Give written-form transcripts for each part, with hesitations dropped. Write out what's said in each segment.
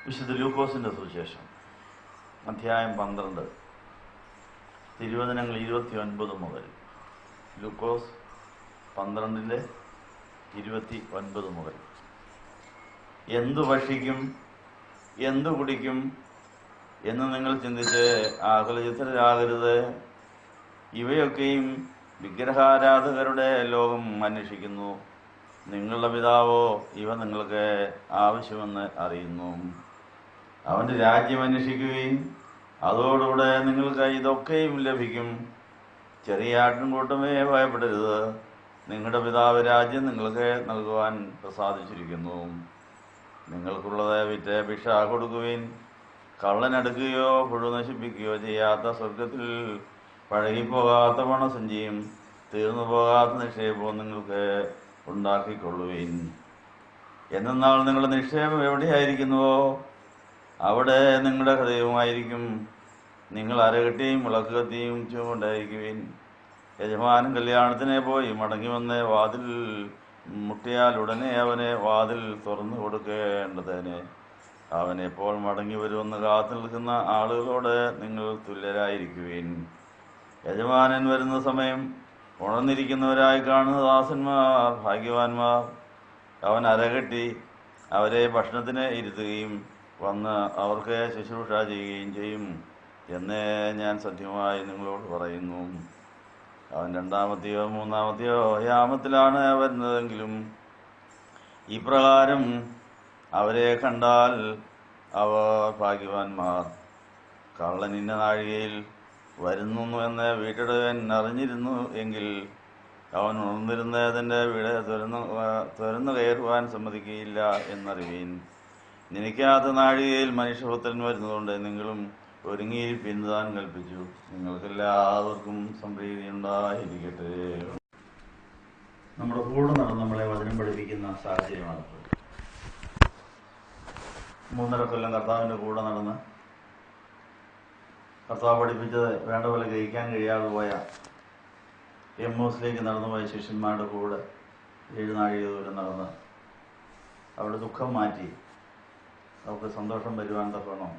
വിശുദ്ധ ലൂക്കോസിൻ്റെ സുവിശേഷം അധ്യായം 12 തിരുവചനങ്ങൾ 29 മുതൽ. ലൂക്കോസ് 12:29 മുതൽ. എന്തു ഭക്ഷിക്കും, എന്തു കുടിക്കും എന്ന് നിങ്ങൾ ചിന്തിച്ച് ആകുലചിത്തരാകരുത്. ഇവയൊക്കെയും വിഗ്രഹാരാധകരുടെ ലോകം അന്വേഷിക്കുന്നു. നിങ്ങളുടെ പിതാവോ ഇവ നിങ്ങൾക്ക് ആവശ്യമെന്ന് അറിയുന്നു. അവൻ്റെ രാജ്യം അന്വേഷിക്കുകയും അതോടുകൂടെ നിങ്ങൾക്ക് ഇതൊക്കെയും ലഭിക്കും. ചെറിയ ആട്ടിൻകൂട്ടമേ ഭയപ്പെടരുത്, നിങ്ങളുടെ പിതാവ് രാജ്യം നിങ്ങൾക്ക് നൽകുവാൻ പ്രസാദിച്ചിരിക്കുന്നു. നിങ്ങൾക്കുള്ളത് വിറ്റ് ഭിക്ഷ കൊടുക്കുവിൻ. കള്ളനെടുക്കുകയോ പുഴു നശിപ്പിക്കുകയോ ചെയ്യാത്ത സ്വർഗത്തിൽ പഴകിപ്പോകാത്ത പണസഞ്ചിയും തീർന്നു പോകാത്ത നിക്ഷേപവും നിങ്ങൾക്ക് ഉണ്ടാക്കിക്കൊള്ളുവിൻ. എന്നാൽ നിങ്ങളുടെ നിക്ഷേപം എവിടെയായിരിക്കുന്നുവോ അവിടെ നിങ്ങളുടെ ഹൃദയവുമായിരിക്കും. നിങ്ങൾ അരകെട്ടിയും വിളക്ക് കത്തിയും ചുമണ്ടായിരിക്കുവിൻ. യജമാനൻ കല്യാണത്തിനെ പോയി മടങ്ങി വന്ന് വാതിൽ മുട്ടിയാൽ ഉടനെ അവനെ വാതിൽ തുറന്നു കൊടുക്കേണ്ടതിന് അവൻ എപ്പോൾ മടങ്ങി വരുമെന്ന് കാത്തു നിൽക്കുന്ന ആളുകളോട് നിങ്ങൾ തുല്യരായിരിക്കുവിൻ. യജമാനൻ വരുന്ന സമയം ഉണർന്നിരിക്കുന്നവരായി കാണുന്ന ദാസന്മാർ ഭാഗ്യവാന്മാർ. അവൻ അരകെട്ടി അവരെ ഭക്ഷണത്തിന് ഇരുത്തുകയും വന്ന് അവർക്ക് ശുശ്രൂഷ ചെയ്യുകയും ചെയ്യും എന്ന് ഞാൻ സത്യമായി നിങ്ങളോട് പറയുന്നു. അവൻ രണ്ടാമത്തെയോ മൂന്നാമത്തെയോ യാമത്തിലാണ് വരുന്നതെങ്കിലും ഇപ്രകാരം അവരെ കണ്ടാൽ അവർ ഭാഗ്യവാന്മാർ. കള്ളൻ ഇന്ന നാഴികയിൽ വരുന്നു എന്ന് വീട്ടിടവൻ അറിഞ്ഞിരുന്നു എങ്കിൽ അവൻ ഉണർന്നിരുന്നതിൻ്റെ വീട് തുറന്നു കയറുവാൻ സമ്മതിക്കുകയില്ല എന്നറിവീൻ. നിനക്കാത്ത നാഴികയിൽ മനുഷ്യപുത്രൻ വരുന്നതുകൊണ്ട് നിങ്ങളും ഒരുങ്ങിയിരിപ്പിൻ താൻ കൽപ്പിച്ചു. നിങ്ങൾക്കെല്ലാവർക്കും സംപ്രീതി ഉണ്ടായിരിക്കട്ടെ. നമ്മുടെ കൂടെ നടന്ന് നമ്മളെ വചനം പഠിപ്പിക്കുന്ന സാഹചര്യമാണ്. 3.5 കൊല്ലം കർത്താവിൻ്റെ കൂടെ നടന്ന് കർത്താവ് പഠിപ്പിച്ചത് വേണ്ട പോലെ ഗ്രഹിക്കാൻ കഴിയാതെ പോയ എമ്മോസിലേക്ക് നടന്നുപോയ ശിഷ്യന്മാരുടെ കൂടെ 7 നാഴിക ദൂരം നടന്ന് അവരുടെ ദുഃഖം മാറ്റി അവർക്ക് സന്തോഷം വരുവാൻ തക്കണം.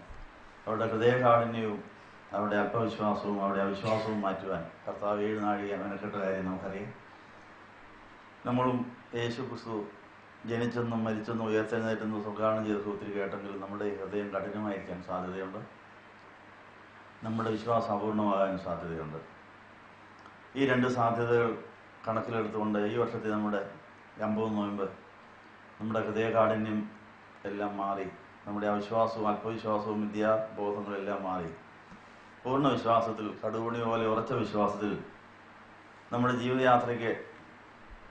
അവരുടെ ഹൃദയകാഠിന്യവും അവരുടെ അല്പവിശ്വാസവും അവരുടെ അവിശ്വാസവും മാറ്റുവാൻ കർത്താവ് 7 നാഴിക മെനക്കെട്ട കാര്യം നമുക്കറിയാം. നമ്മളും യേശു ക്രിസ്തു ജനിച്ചെന്നും മരിച്ചെന്നും ഉയർത്തെഴുന്നേറ്റെന്നും സുഖാനം ചെയ്തൊക്കെ ഒത്തിരി കേട്ടെങ്കിലും നമ്മുടെ ഹൃദയം കഠിനമായിരിക്കാൻ സാധ്യതയുണ്ട്. നമ്മുടെ വിശ്വാസം അപൂർണമാകാനും സാധ്യതയുണ്ട്. ഈ 2 സാധ്യതകൾ കണക്കിലെടുത്തുകൊണ്ട് ഈ വർഷത്തെ നമ്മുടെ 50 നോയമ്പ് നമ്മുടെ ഹൃദയകാഠിന്യം എല്ലാം മാറി, നമ്മുടെ അവിശ്വാസവും അല്പവിശ്വാസവും വിദ്യാബോധങ്ങളെല്ലാം മാറി പൂർണ്ണ വിശ്വാസത്തിൽ, കടുകുണി പോലെ ഉറച്ച വിശ്വാസത്തിൽ നമ്മുടെ ജീവിതയാത്രയ്ക്ക്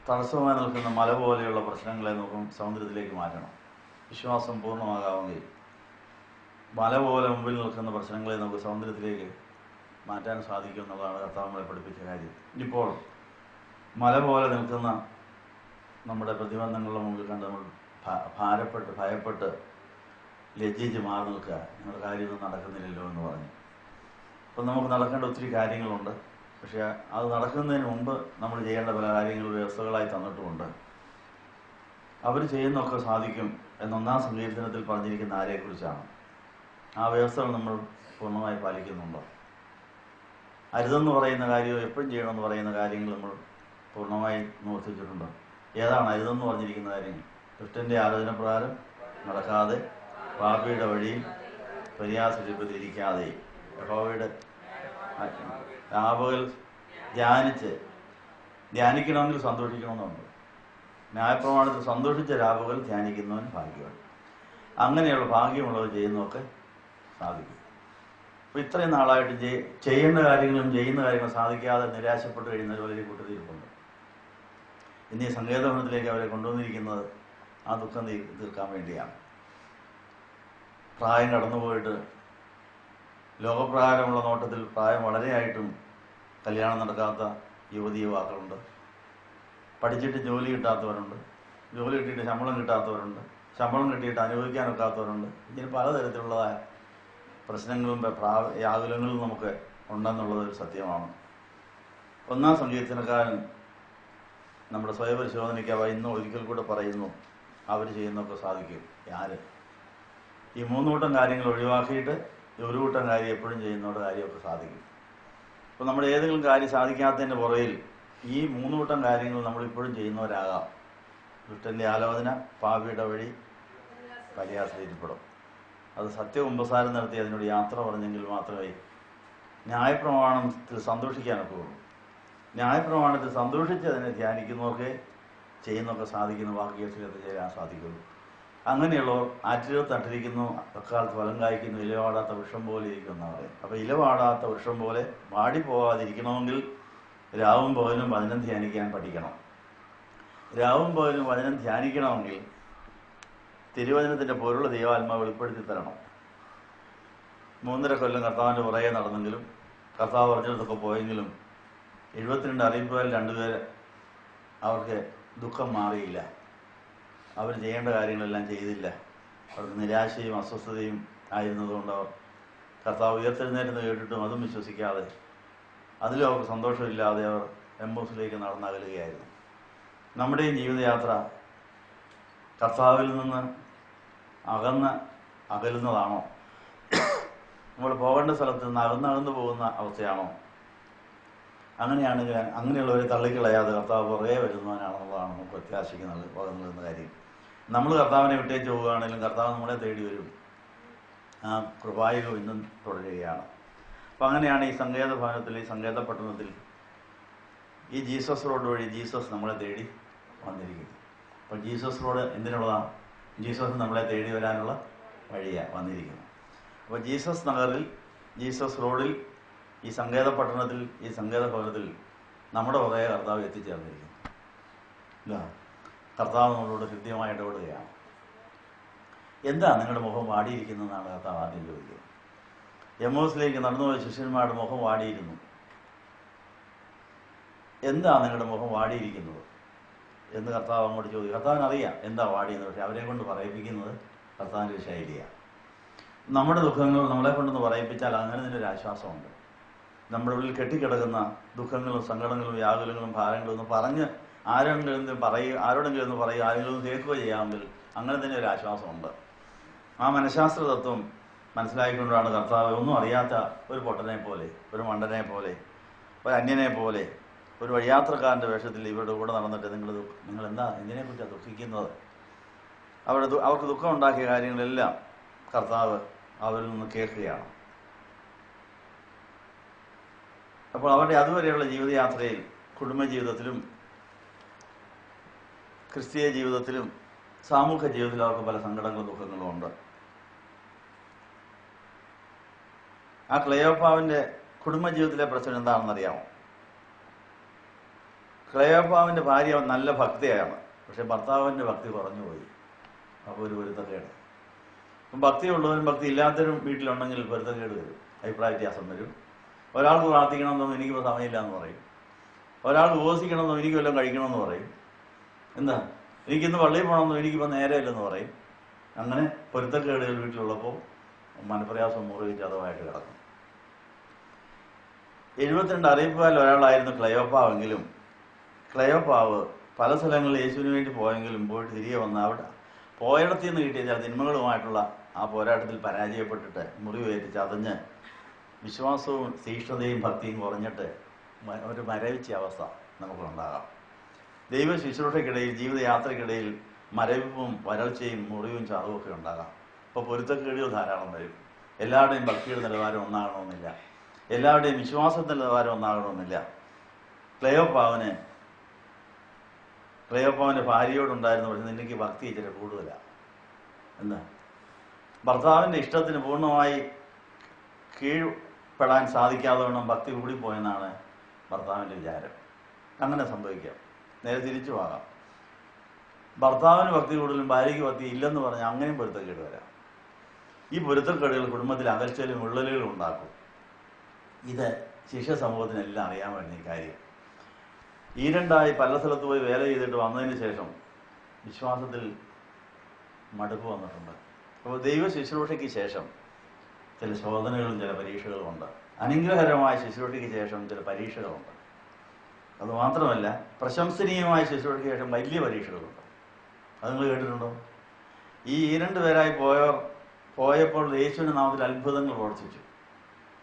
തടസ്സമായി നിൽക്കുന്ന മല പോലെയുള്ള പ്രശ്നങ്ങളെ നമുക്ക് സൗന്ദര്യത്തിലേക്ക് മാറ്റണം. വിശ്വാസം പൂർണ്ണമാകാമെങ്കിൽ മല പോലെ മുമ്പിൽ നിൽക്കുന്ന പ്രശ്നങ്ങളെ നമുക്ക് സൗന്ദര്യത്തിലേക്ക് മാറ്റാൻ സാധിക്കും എന്നുള്ളതാണ് കർത്താവ് നമ്മളെ പഠിപ്പിച്ച കാര്യം. ഇപ്പോൾ മല പോലെ നിൽക്കുന്ന നമ്മുടെ പ്രതിബന്ധങ്ങളുടെ മുമ്പിൽ കണ്ട് നമ്മൾ ഭയപ്പെട്ട് ലജ്ജിച്ച് മാറി നിൽക്കുക, ഞങ്ങളുടെ കാര്യമൊന്നും നടക്കുന്നില്ലല്ലോ എന്ന് പറഞ്ഞു. അപ്പം നമുക്ക് നടക്കേണ്ട ഒത്തിരി കാര്യങ്ങളുണ്ട്. പക്ഷേ അത് നടക്കുന്നതിന് മുമ്പ് നമ്മൾ ചെയ്യേണ്ട പല കാര്യങ്ങൾ വ്യവസ്ഥകളായി തന്നിട്ടുമുണ്ട്. അവർ ചെയ്യുന്നതൊക്കെ സാധിക്കും എന്ന 1-ാം സങ്കീർത്തനത്തിൽ പറഞ്ഞിരിക്കുന്ന ആരെക്കുറിച്ചാണ്. ആ വ്യവസ്ഥകൾ നമ്മൾ പൂർണ്ണമായി പാലിക്കുന്നുണ്ടോ? അരുതെന്ന് പറയുന്ന കാര്യമോ എപ്പോഴും ചെയ്യണമെന്ന് പറയുന്ന കാര്യങ്ങൾ നമ്മൾ പൂർണ്ണമായി നിവർത്തിച്ചിട്ടുണ്ടോ? ഏതാണ് അരുതെന്ന് പറഞ്ഞിരിക്കുന്ന കാര്യങ്ങൾ? ദുഷ്ടൻ്റെ ആലോചന പ്രകാരം നടക്കാതെ, പാപിയുടെ വഴിയിൽ പരിഹാസപ്പെട്ടിരിക്കാതെ, യഹോവയുടെ രാപകൽ ധ്യാനിക്കണമെങ്കിൽ സന്തോഷിക്കണമെന്നുണ്ട്. ന്യായപ്രമാണത്തിൽ സന്തോഷിച്ച രാപകൽ ധ്യാനിക്കുന്നവൻ ഭാഗ്യവാൻ. അങ്ങനെയുള്ള ഭാഗ്യമുള്ളവർ ചെയ്യുന്നതൊക്കെ സാധിക്കും. അപ്പോൾ ഇത്രയും നാളായിട്ട് ചെയ്യേണ്ട കാര്യങ്ങളും ചെയ്യുന്ന കാര്യങ്ങളും സാധിക്കാതെ നിരാശപ്പെട്ട് കഴിയുന്നവർ വളരെ കൂട്ടത്തിരിപ്പുണ്ട്. ഇന്ന് ഈ സങ്കേതഭവനത്തിലേക്ക് അവരെ കൊണ്ടുവന്നിരിക്കുന്നത് ആ ദുഃഖം തീർക്കാൻ വേണ്ടിയാണ്. പ്രായം കടന്നുപോയിട്ട് ലോകപ്രകാരമുള്ള നോട്ടത്തിൽ പ്രായം വളരെയായിട്ടും കല്യാണം നടക്കാത്ത യുവതി യുവാക്കളുണ്ട്. പഠിച്ചിട്ട് ജോലി കിട്ടാത്തവരുണ്ട്, ജോലി കിട്ടിയിട്ട് ശമ്പളം കിട്ടാത്തവരുണ്ട്, ശമ്പളം കിട്ടിയിട്ട് അനുഭവിക്കാനൊക്കാത്തവരുണ്ട്. ഇങ്ങനെ പലതരത്തിലുള്ളതായ പ്രശ്നങ്ങളും യാകുലങ്ങളും നമുക്ക് ഉണ്ടെന്നുള്ളത് ഒരു സത്യമാണ്. 1-ാം സങ്കീർത്തനക്കാരൻ നമ്മുടെ സ്വയപരിശോധനയ്ക്ക് ഇന്ന് ഒരിക്കൽ കൂടെ പറയുന്നു, അവർ ചെയ്യുന്നതൊക്കെ സാധിക്കും. ആര്? ഈ 3 കൂട്ടം കാര്യങ്ങൾ ഒഴിവാക്കിയിട്ട് ഒരു കൂട്ടം കാര്യം എപ്പോഴും ചെയ്യുന്നവരുടെ കാര്യമൊക്കെ സാധിക്കും. അപ്പോൾ നമ്മൾ ഏതെങ്കിലും കാര്യം സാധിക്കാത്തതിൻ്റെ പുറകിൽ ഈ 3 കൂട്ടം കാര്യങ്ങൾ നമ്മളിപ്പോഴും ചെയ്യുന്നവരാകാം. ദുഷ്ടൻ്റെ ആലോചന, പാപിയുടെ വഴി, പരിഹാസത്തിൽപ്പെടും. അത് സത്യകുമ്പസാരം നടത്തി അതിനോട് യാത്ര പറഞ്ഞെങ്കിൽ മാത്രമേ ന്യായപ്രമാണത്തിൽ സന്തോഷിക്കാനൊക്കെ ഉള്ളൂ. ന്യായപ്രമാണത്തിൽ സന്തോഷിച്ച് അതിനെ ധ്യാനിക്കുന്നവർക്ക് ചെയ്യുന്നതൊക്കെ സാധിക്കുന്ന വാക്യത്തിലൊക്കെ ചെയ്യാൻ സാധിക്കുള്ളൂ. അങ്ങനെയുള്ളവർ ആറ്റിലത്ത് നട്ടിരിക്കുന്നു, അക്കാലത്ത് ഫലം കായ്ക്കുന്നു, ഇലവാടാത്ത വൃക്ഷം പോലെ ഇരിക്കുന്ന പറയും. അപ്പോൾ ഇലവാടാത്ത വൃക്ഷം പോലെ വാടിപ്പോകാതിരിക്കണമെങ്കിൽ രാവും പകലും വചനം ധ്യാനിക്കാൻ പഠിക്കണം. രാവും പകലും വചനം ധ്യാനിക്കണമെങ്കിൽ തിരുവചനത്തിൻ്റെ പൊരുൾ ദൈവാത്മാവ് വെളിപ്പെടുത്തി തരണം. 3.5 കൊല്ലം കർത്താവിൻ്റെ പുറകെ നടന്നെങ്കിലും കർത്താവ് പറഞ്ഞിടത്തൊക്കെ പോയെങ്കിലും 72 അറിയിപ്പുകാരിൽ 2 പേര് അവർക്ക് ദുഃഖം മാറിയില്ല. അവർ ചെയ്യേണ്ട കാര്യങ്ങളെല്ലാം ചെയ്തില്ല. അവർക്ക് നിരാശയും അസ്വസ്ഥതയും ആയിരുന്നതുകൊണ്ട് അവർ കർത്താവ് ഉയർത്തെഴുന്നേറ്റെന്ന് കേട്ടിട്ടും അതും വിശ്വസിക്കാതെ അതിലും അവർക്ക് സന്തോഷമില്ലാതെ അവർ എമ്മൂസിലേക്ക് നടന്നകലുകയായിരുന്നു. നമ്മുടെയും ജീവിതയാത്ര കർത്താവിൽ നിന്ന് അകലുന്നതാണോ? നമ്മൾ പോകേണ്ട സ്ഥലത്ത് നിന്ന് അകന്നകന്നു പോകുന്ന അവസ്ഥയാണോ? അങ്ങനെയാണെങ്കിൽ അങ്ങനെയുള്ളവരെ തള്ളിക്കളയാതെ കർത്താവ് പുറകെ വരുന്നവനാണെന്നുള്ളതാണ് നമുക്ക് പ്രത്യാശിക്കുന്നത് പകർന്നുവരുന്ന കാര്യം. നമ്മൾ കർത്താവിനെ വിട്ടേച്ച് പോവുകയാണെങ്കിലും കർത്താവ് നമ്മളെ തേടി വരും. ആ കൃപായുഗം ഇന്നും തുടരുകയാണ്. അപ്പം അങ്ങനെയാണ് ഈ സങ്കേത ഭവനത്തിൽ, ഈ സങ്കേത പട്ടണത്തിൽ ഈ ജീസസ് റോഡ് വഴി ജീസസ് നമ്മളെ തേടി വന്നിരിക്കുന്നു. അപ്പം ജീസസ് റോഡ് എന്തിനുള്ളതാണ്? ജീസസ് നമ്മളെ തേടി വരാനുള്ള വഴിയാണ് വന്നിരിക്കുന്നത്. അപ്പോൾ ജീസസ് നഗറിൽ, ജീസസ് റോഡിൽ, ഈ സങ്കേത പട്ടണത്തിൽ, ഈ സങ്കേത ഭവനത്തിൽ നമ്മുടെ പുറകെ കർത്താവ് എത്തിച്ചേർന്നിരിക്കുന്നു. ഇല്ല, കർത്താവ് നമ്മളോട് കൃത്യമായി ഇടപെടുകയാണ്. എന്താ നിങ്ങളുടെ മുഖം വാടിയിരിക്കുന്നതെന്നാണ് കർത്താവ് ആദ്യം ചോദിക്കുന്നത്. എമ്മൂസിലേക്ക് നടന്നുപോയ ശിഷ്യന്മാരുടെ മുഖം വാടിയിരുന്നു. എന്താ നിങ്ങളുടെ മുഖം വാടിയിരിക്കുന്നത് എന്ന് കർത്താവ് അങ്ങോട്ട് ചോദിക്കും. കർത്താവിനറിയാം എന്താ വാടിയെന്ന്. പക്ഷെ അവരെ കൊണ്ട് പറയിപ്പിക്കുന്നത് കർത്താവിൻ്റെ ഒരു ശൈലിയാണ്. നമ്മുടെ ദുഃഖങ്ങൾ നമ്മളെ കൊണ്ടൊന്ന് പറയിപ്പിച്ചാൽ അങ്ങനെ തന്നെ ഒരു ആശ്വാസമുണ്ട്. നമ്മുടെ ഉള്ളിൽ കെട്ടിക്കിടക്കുന്ന ദുഃഖങ്ങളും സങ്കടങ്ങളും വ്യാകുലങ്ങളും ഭാരങ്ങളും ഒന്ന് പറഞ്ഞ് ആരോടെങ്കിലും ഒന്ന് പറയുക, ആരെങ്കിലും ഒന്ന് കേൾക്കുകയോ ചെയ്യാമെങ്കിൽ അങ്ങനെ തന്നെ ഒരു ആശ്വാസമുണ്ട്. ആ മനഃശാസ്ത്ര തത്വം മനസ്സിലാക്കിക്കൊണ്ടാണ് കർത്താവ് ഒന്നും അറിയാത്ത ഒരു പൊട്ടനെ പോലെ, ഒരു മണ്ടനെ പോലെ, ഒരു അന്യനെ പോലെ, ഒരു വഴിയാത്രക്കാരൻ്റെ വേഷത്തിൽ ഇവരുടെ കൂടെ നടന്നിട്ട് നിങ്ങൾ എന്താ എന്തിനെക്കുറിച്ചാണ് ദുഃഖിക്കുന്നത്? അവർക്ക് ദുഃഖം ഉണ്ടാക്കിയ കാര്യങ്ങളെല്ലാം കർത്താവ് അവരിൽ നിന്ന് കേൾക്കുകയാണ്. അപ്പോൾ അവരുടെ അതുവരെയുള്ള ജീവിതയാത്രയിൽ, കുടുംബജീവിതത്തിലും ക്രിസ്തീയ ജീവിതത്തിലും സാമൂഹ്യ ജീവിതത്തിലും അവർക്ക് പല സങ്കടങ്ങളും ദുഃഖങ്ങളും ഉണ്ട്. ആ ക്ലെയോപ്പാവിൻ്റെ കുടുംബജീവിതത്തിലെ പ്രശ്നം എന്താണെന്നറിയാമോ? ക്ലെയോപ്പാവിൻ്റെ ഭാര്യ നല്ല ഭക്തിയാണ്, പക്ഷെ ഭർത്താവിൻ്റെ ഭക്തി കുറഞ്ഞുപോയി. അപ്പോൾ ഒരു പൊരുത്തക്കേട്. അപ്പം ഭക്തിയുള്ളവരും ഭക്തി ഇല്ലാത്തവരും വീട്ടിലുണ്ടെങ്കിൽ പൊരുത്തക്കേട് വരും, അഭിപ്രായ വ്യത്യാസം വരും. ഒരാൾക്ക് പ്രാർത്ഥിക്കണമെന്നോ എനിക്കിപ്പോൾ സമയമില്ല എന്ന് പറയും. ഒരാൾക്ക് ഉപവസിക്കണമെന്നോ എനിക്ക് വല്ലതും കഴിക്കണമെന്ന് പറയും. എന്താ എനിക്കിന്ന് പള്ളിയിൽ പോകണമെന്നോ എനിക്കിപ്പോൾ നേരെയില്ലെന്ന് പറയും. അങ്ങനെ പൊരുത്തക്കേടുകൾ വീട്ടിലുള്ളപ്പോൾ മനപ്രയാസം മുറിവിച്ച് അതവായിട്ട് കിടക്കും. 72 അറിയിപ്പുകാരിൽ ഒരാളായിരുന്നു ക്ലെയോപ്പാവെങ്കിലും ക്ലെയോപ്പാവ് പല സ്ഥലങ്ങളിൽ യേശുവിന് വേണ്ടി പോയെങ്കിലും പോയിട്ട് തിരികെ വന്ന് അവിടെ പോയിടത്തിൽ നിന്ന് കിട്ടിയ ചില തിന്മകളുമായിട്ടുള്ള ആ പോരാട്ടത്തിൽ പരാജയപ്പെട്ടിട്ട് മുറിവേറ്റ് ചതഞ്ഞ് വിശ്വാസവും തീഷ്ണതയും ഭക്തിയും കുറഞ്ഞിട്ട് ഒരു മരവിച്ച അവസ്ഥ നമുക്കുണ്ടാകാം. ദൈവ ശുശ്രൂഷയ്ക്കിടയിൽ, ജീവിതയാത്രയ്ക്കിടയിൽ മരവിപ്പും വരൾച്ചയും മുറിവും ചതവൊക്കെ ഉണ്ടാകാം. അപ്പോൾ പൊരുത്തക്കേടുകൾ ധാരാളം വരും. എല്ലാവരുടെയും ഭക്തിയുടെ നിലവാരം ഒന്നാകണമെന്നില്ല, എല്ലാവരുടെയും വിശ്വാസത്തിൻ്റെ നിലവാരം ഒന്നാകണമെന്നില്ല. ക്ലെയോപ്പാവിൻ്റെ ഭാര്യയോടുണ്ടായിരുന്നു, പക്ഷെ നിനക്ക് ഭക്തി ഇച്ചിരി കൂടുതലാണ്. എന്താ ഭർത്താവിൻ്റെ ഇഷ്ടത്തിന് പൂർണ്ണമായി കീഴ്പ്പെടാൻ സാധിക്കാതെ വേണം ഭക്തി കൂടിപ്പോയെന്നാണ് ഭർത്താവിൻ്റെ വിചാരം. അങ്ങനെ സംഭവിക്കാം. നേരെ തിരിച്ചു ആകാം. ഭർത്താവിന് ഭക്തി കൂടുതലും ഭാര്യയ്ക്ക് ഭക്തി ഇല്ലെന്ന് പറഞ്ഞാൽ അങ്ങനെയും പൊരുത്തക്കേട് വരാം. ഈ പൊരുത്തക്കേടുകൾ കുടുംബത്തിൽ അകൽച്ചലും വിള്ളലുകളും ഉണ്ടാക്കും. ഇത് ശിഷ്യ സമൂഹത്തിനെല്ലാം അറിയാൻ വേണ്ട ഈ കാര്യം. ഈരണ്ടായി പല സ്ഥലത്ത് പോയി വേല ചെയ്തിട്ട് വന്നതിന് ശേഷം വിശ്വാസത്തിൽ മടുപ്പ് വന്നിട്ടുണ്ട്. അപ്പോൾ ദൈവ ശുശ്രൂഷയ്ക്ക് ശേഷം ചില ശോധനകളും ചില പരീക്ഷകളും ഉണ്ട്. അനുഗ്രഹകരമായ ശുശ്രൂഷയ്ക്ക് ശേഷം ചില പരീക്ഷകളുണ്ട്. അതുമാത്രമല്ല, പ്രശംസനീയമായ ശുശ്രൂഷയ്ക്ക് ശേഷം വലിയ പരീക്ഷകളുണ്ട്. അത് നിങ്ങൾ കേട്ടിട്ടുണ്ടോ? ഈ 2 പേരായി പോയവർ പോയപ്പോൾ യേശുവിൻ്റെ നാമത്തിൽ അത്ഭുതങ്ങൾ പ്രവർത്തിച്ചു.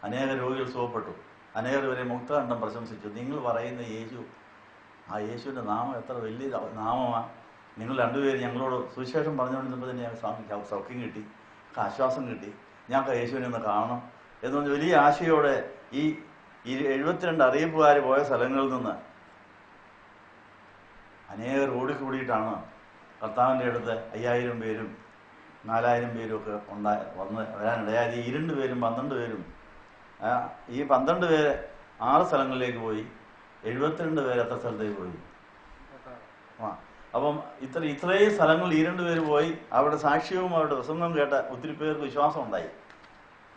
അനേക രോഗികൾ സുഖപ്പെട്ടു. അനേകർ വരെ മുക്തകണ്ഠം പ്രശംസിച്ചു. നിങ്ങൾ പറയുന്ന യേശു, ആ യേശുവിൻ്റെ നാമം എത്ര വലിയ നാമമാണ്. നിങ്ങൾ രണ്ടുപേരും ഞങ്ങളോട് സുവിശേഷം പറഞ്ഞുകൊണ്ടിരുന്നപ്പോൾ തന്നെ ഞങ്ങൾക്ക് സൗഖ്യം കിട്ടി, ആശ്വാസം കിട്ടി. ഞങ്ങൾക്ക് യേശുവിനെ ഒന്ന് കാണണം എന്ന് പറഞ്ഞ് വലിയ ആശയോടെ ഈ 72 അറിയിപ്പുകാർ പോയ സ്ഥലങ്ങളിൽ നിന്ന് അനേകർ ഓടിക്കൂടിയിട്ടാണ് കർത്താവിൻ്റെ അടുത്ത് 5000 പേരും 4000 പേരും ഒക്കെ വരാനിടയായത്. ഈ 2 പേരും 12 പേരും ഈ 12 പേര് 6 സ്ഥലങ്ങളിലേക്ക് പോയി. 72 പേര് എത്ര സ്ഥലത്തേക്ക് പോയി? അപ്പം ഇത്രയും സ്ഥലങ്ങളിൽ 2 പേര് പോയി. അവരുടെ സാക്ഷ്യവും അവരുടെ പ്രസംഗവും കേട്ട ഒത്തിരി പേർക്ക് വിശ്വാസം ഉണ്ടായി.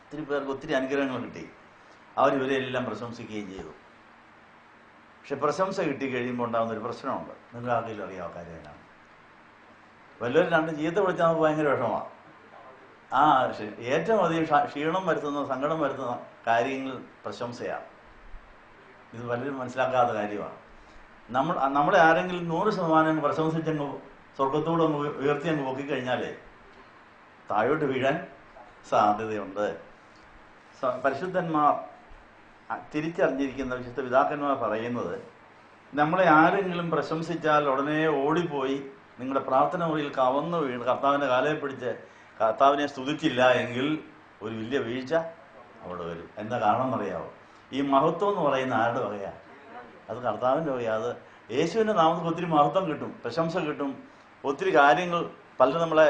ഒത്തിരി പേർക്ക് ഒത്തിരി അനുഗ്രഹങ്ങൾ കിട്ടി. അവരിവരെല്ലാം പ്രശംസിക്കുകയും ചെയ്തു. പക്ഷെ പ്രശംസ കിട്ടി കഴിയുമ്പോൾ ഉണ്ടാകുന്നൊരു പ്രശ്നമുണ്ട്. നിങ്ങൾ ആർക്കെങ്കിലും അറിയാവുന്ന കാര്യം എന്നാണ്? വല്ലവരും 2 ചീത്ത വിളിച്ചാൽ നമുക്ക് ഭയങ്കര വിഷമമാണ്. ഏറ്റവും അധികം ക്ഷീണം വരുത്തുന്ന, സങ്കടം വരുത്തുന്ന കാര്യങ്ങൾ പ്രശംസയാണ്. ഇത് പലരും മനസ്സിലാക്കാത്ത കാര്യമാണ്. നമ്മളെ ആരെങ്കിലും 100% പ്രശംസിച്ചങ്ങ് സ്വർഗത്തോട് അങ്ങ് ഉയർത്തി അങ്ങ് പൊക്കിക്കഴിഞ്ഞാലേ താഴോട്ട് വീഴാൻ സാധ്യതയുണ്ട്. പരിശുദ്ധന്മാർ തിരിച്ചറിഞ്ഞിരിക്കുന്ന വിശുദ്ധ പിതാക്കന്മാർ പറയുന്നത്, നമ്മളെ ആരെങ്കിലും പ്രശംസിച്ചാൽ ഉടനെ ഓടിപ്പോയി നിങ്ങളുടെ പ്രാർത്ഥന മുറിയിൽ കവന്നു വീണ് കർത്താവിൻ്റെ കാലയെ പിടിച്ച് കർത്താവിനെ സ്തുതിച്ചില്ല എങ്കിൽ ഒരു വലിയ വീഴ്ച അവിടെ വരും. എന്താ കാരണം എന്നറിയാമോ? ഈ മഹത്വം എന്ന് പറയുന്ന ആരുടെ വകയാണ്? അത് കർത്താവിൻ്റെ വകയാണ്. അത് യേശുവിൻ്റെ നാമത്തിൽ ഒത്തിരി മഹത്വം കിട്ടും, പ്രശംസ കിട്ടും, ഒത്തിരി കാര്യങ്ങൾ പലരും നമ്മളെ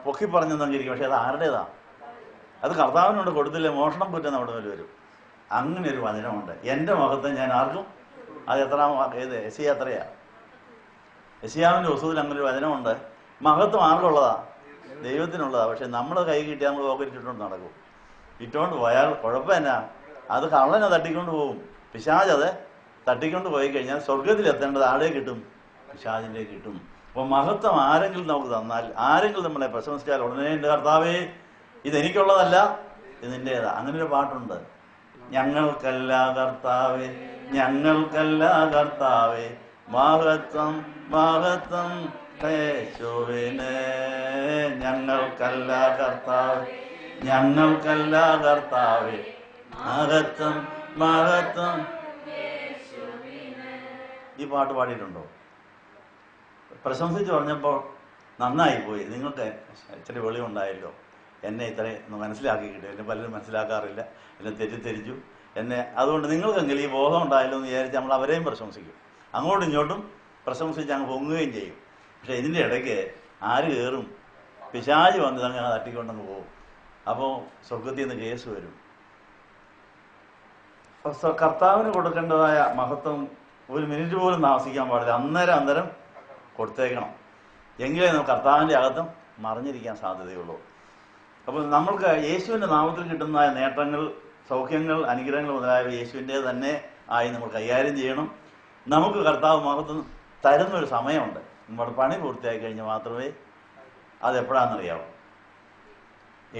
പൊക്കി പറഞ്ഞെന്നെങ്കിരിക്കും. പക്ഷെ അത് ആരുടേതാണ്? അത് കർത്താവിനോട് കൊടുത്തില്ലേ മോഷണം കുറ്റം അവിടെ വരും. അങ്ങനെ ഒരു വചനമുണ്ട്. എൻ്റെ മഹത്വം ഞാൻ ആർക്കും, അത് എസിയ എത്രയാ? എസിയാവിൻ്റെ പുസ്തകത്തിൽ അങ്ങനെ ഒരു വചനമുണ്ട്. മഹത്വം ആർക്കുള്ളതാ? ദൈവത്തിനുള്ളതാണ്. പക്ഷെ നമ്മൾ കൈ കിട്ടിയാൽ നമ്മൾ പോക്കറ്റിട്ടുകൊണ്ട് നടക്കും. ഇട്ടുകൊണ്ട് പോയാൽ കുഴപ്പമെന്നാ? അത് കള്ളനെ തട്ടിക്കൊണ്ട് പോകും. പിശാച് അത് തട്ടിക്കൊണ്ട് പോയി കഴിഞ്ഞാൽ സ്വർഗത്തിലെത്തേണ്ടത് ആടെ കിട്ടും, പിശാചിൻ്റെ കിട്ടും. അപ്പോൾ മഹത്വം ആരെങ്കിലും നമുക്ക് തന്നാൽ, ആരെങ്കിലും നമ്മളെ പ്രശംസിച്ചാൽ ഉടനെ എൻ്റെ കർത്താവേ ഇതെനിക്കുള്ളതല്ല, ഇത് നിൻ്റേതാ. അങ്ങനൊരു പാട്ടുണ്ട്. ഞങ്ങൾക്കല്ല കർത്താവേ, ഞങ്ങൾക്കല്ല കർത്താവേ, മഹത്വം മഹത്വം യേശുവിന്. ഞങ്ങൾക്കല്ല കർത്താവേ, ഞങ്ങൾക്കല്ല കർത്താവേ, മഹത്വം മഹത്വം. ഈ പാട്ട് പാടിയിട്ടുണ്ടോ? പ്രശംസിച്ച് പറഞ്ഞപ്പോൾ നന്നായി പോയി. നിങ്ങൾക്ക് ഇച്ചിരി വെളിവുണ്ടായല്ലോ. എന്നെ ഇത്രയും മനസ്സിലാക്കി കിട്ടും. എന്നെ പലരും മനസ്സിലാക്കാറില്ല, എന്നെ തെറ്റിദ്ധരിച്ചു എന്നെ. അതുകൊണ്ട് നിങ്ങൾക്കെങ്കിലും ഈ ബോധം ഉണ്ടായല്ലോ എന്ന് വിചാരിച്ച് നമ്മൾ അവരെയും പ്രശംസിക്കും. അങ്ങോട്ടും ഇങ്ങോട്ടും പ്രശംസിച്ച് അങ്ങ് പൊങ്ങുകയും ചെയ്യും. പക്ഷെ ഇതിൻ്റെ ഇടയ്ക്ക് ആര് കയറും? പിശാച് വന്ന് അങ്ങനെ തട്ടിക്കൊണ്ടങ്ങ് പോകും. അപ്പോൾ സ്വർഗത്തിൽ നിന്ന് കേസ് വരും. കർത്താവിന് കൊടുക്കേണ്ടതായ മഹത്വം 1 മിനിറ്റ് പോലും താമസിക്കാൻ പാടില്ല. അന്നേരം കൊടുത്തേക്കണം. എങ്കിലേ നമുക്ക് കർത്താവിൻ്റെ അകത്തും മറിഞ്ഞിരിക്കാൻ സാധ്യതയുള്ളൂ. അപ്പോൾ നമ്മൾക്ക് യേശുവിൻ്റെ നാമത്തിൽ കിട്ടുന്നതായ നേട്ടങ്ങൾ, സൗഖ്യങ്ങൾ, അനുഗ്രഹങ്ങൾ മുതലായവ യേശുവിൻ്റെ തന്നെ ആയി നമ്മൾ കൈകാര്യം ചെയ്യണം. നമുക്ക് കർത്താവ് മഹത്വം തരുന്നൊരു സമയമുണ്ട്. നമ്മുടെ പണി പൂർത്തിയായി കഴിഞ്ഞാൽ മാത്രമേ അതെപ്പോഴാണെന്നറിയാവൂ.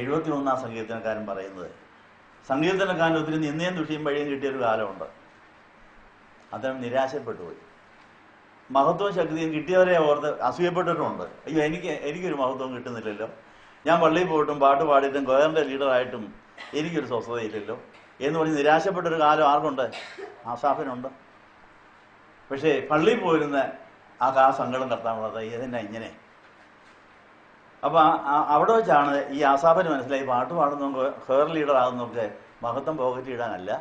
71 സങ്കീർത്തനക്കാരൻ പറയുന്നത്, സങ്കീർത്തനക്കാരൻ ഒത്തിരി നിന്നയും ദുഷിയും വഴിയും കിട്ടിയൊരു കാലമുണ്ട്. അദ്ദേഹം നിരാശപ്പെട്ടു പോയി. മഹത്വവും ശക്തിയും കിട്ടിയവരെ ഓർത്ത് അസൂയപ്പെട്ടിട്ടുമുണ്ട്. അയ്യോ എനിക്കൊരു മഹത്വം കിട്ടുന്നില്ലല്ലോ, ഞാൻ പള്ളിയിൽ പോയിട്ടും പാട്ട് പാടിയിട്ടും ഗോയറിൻ്റെ ലീഡറായിട്ടും എനിക്കൊരു സ്വസ്ഥതയില്ലല്ലോ എന്ന് പറഞ്ഞ് നിരാശപ്പെട്ടൊരു കാലം ആർക്കുണ്ട്? ആസാഫിനുണ്ട്. പക്ഷേ പള്ളിയിൽ പോയിരുന്ന ആ സങ്കടം കർത്താവുള്ളത് ഇതെന്നാ ഇങ്ങനെ. അപ്പോൾ അവിടെ വെച്ചാണ് ഈ ആസാഫിന് മനസ്സിലായി, പാട്ട് പാടുന്നവർക്ക് ഹെയർ ലീഡർ ആകുന്നവർക്ക് മഹത്വം പോക്കറ്റ് ഇടാനല്ല,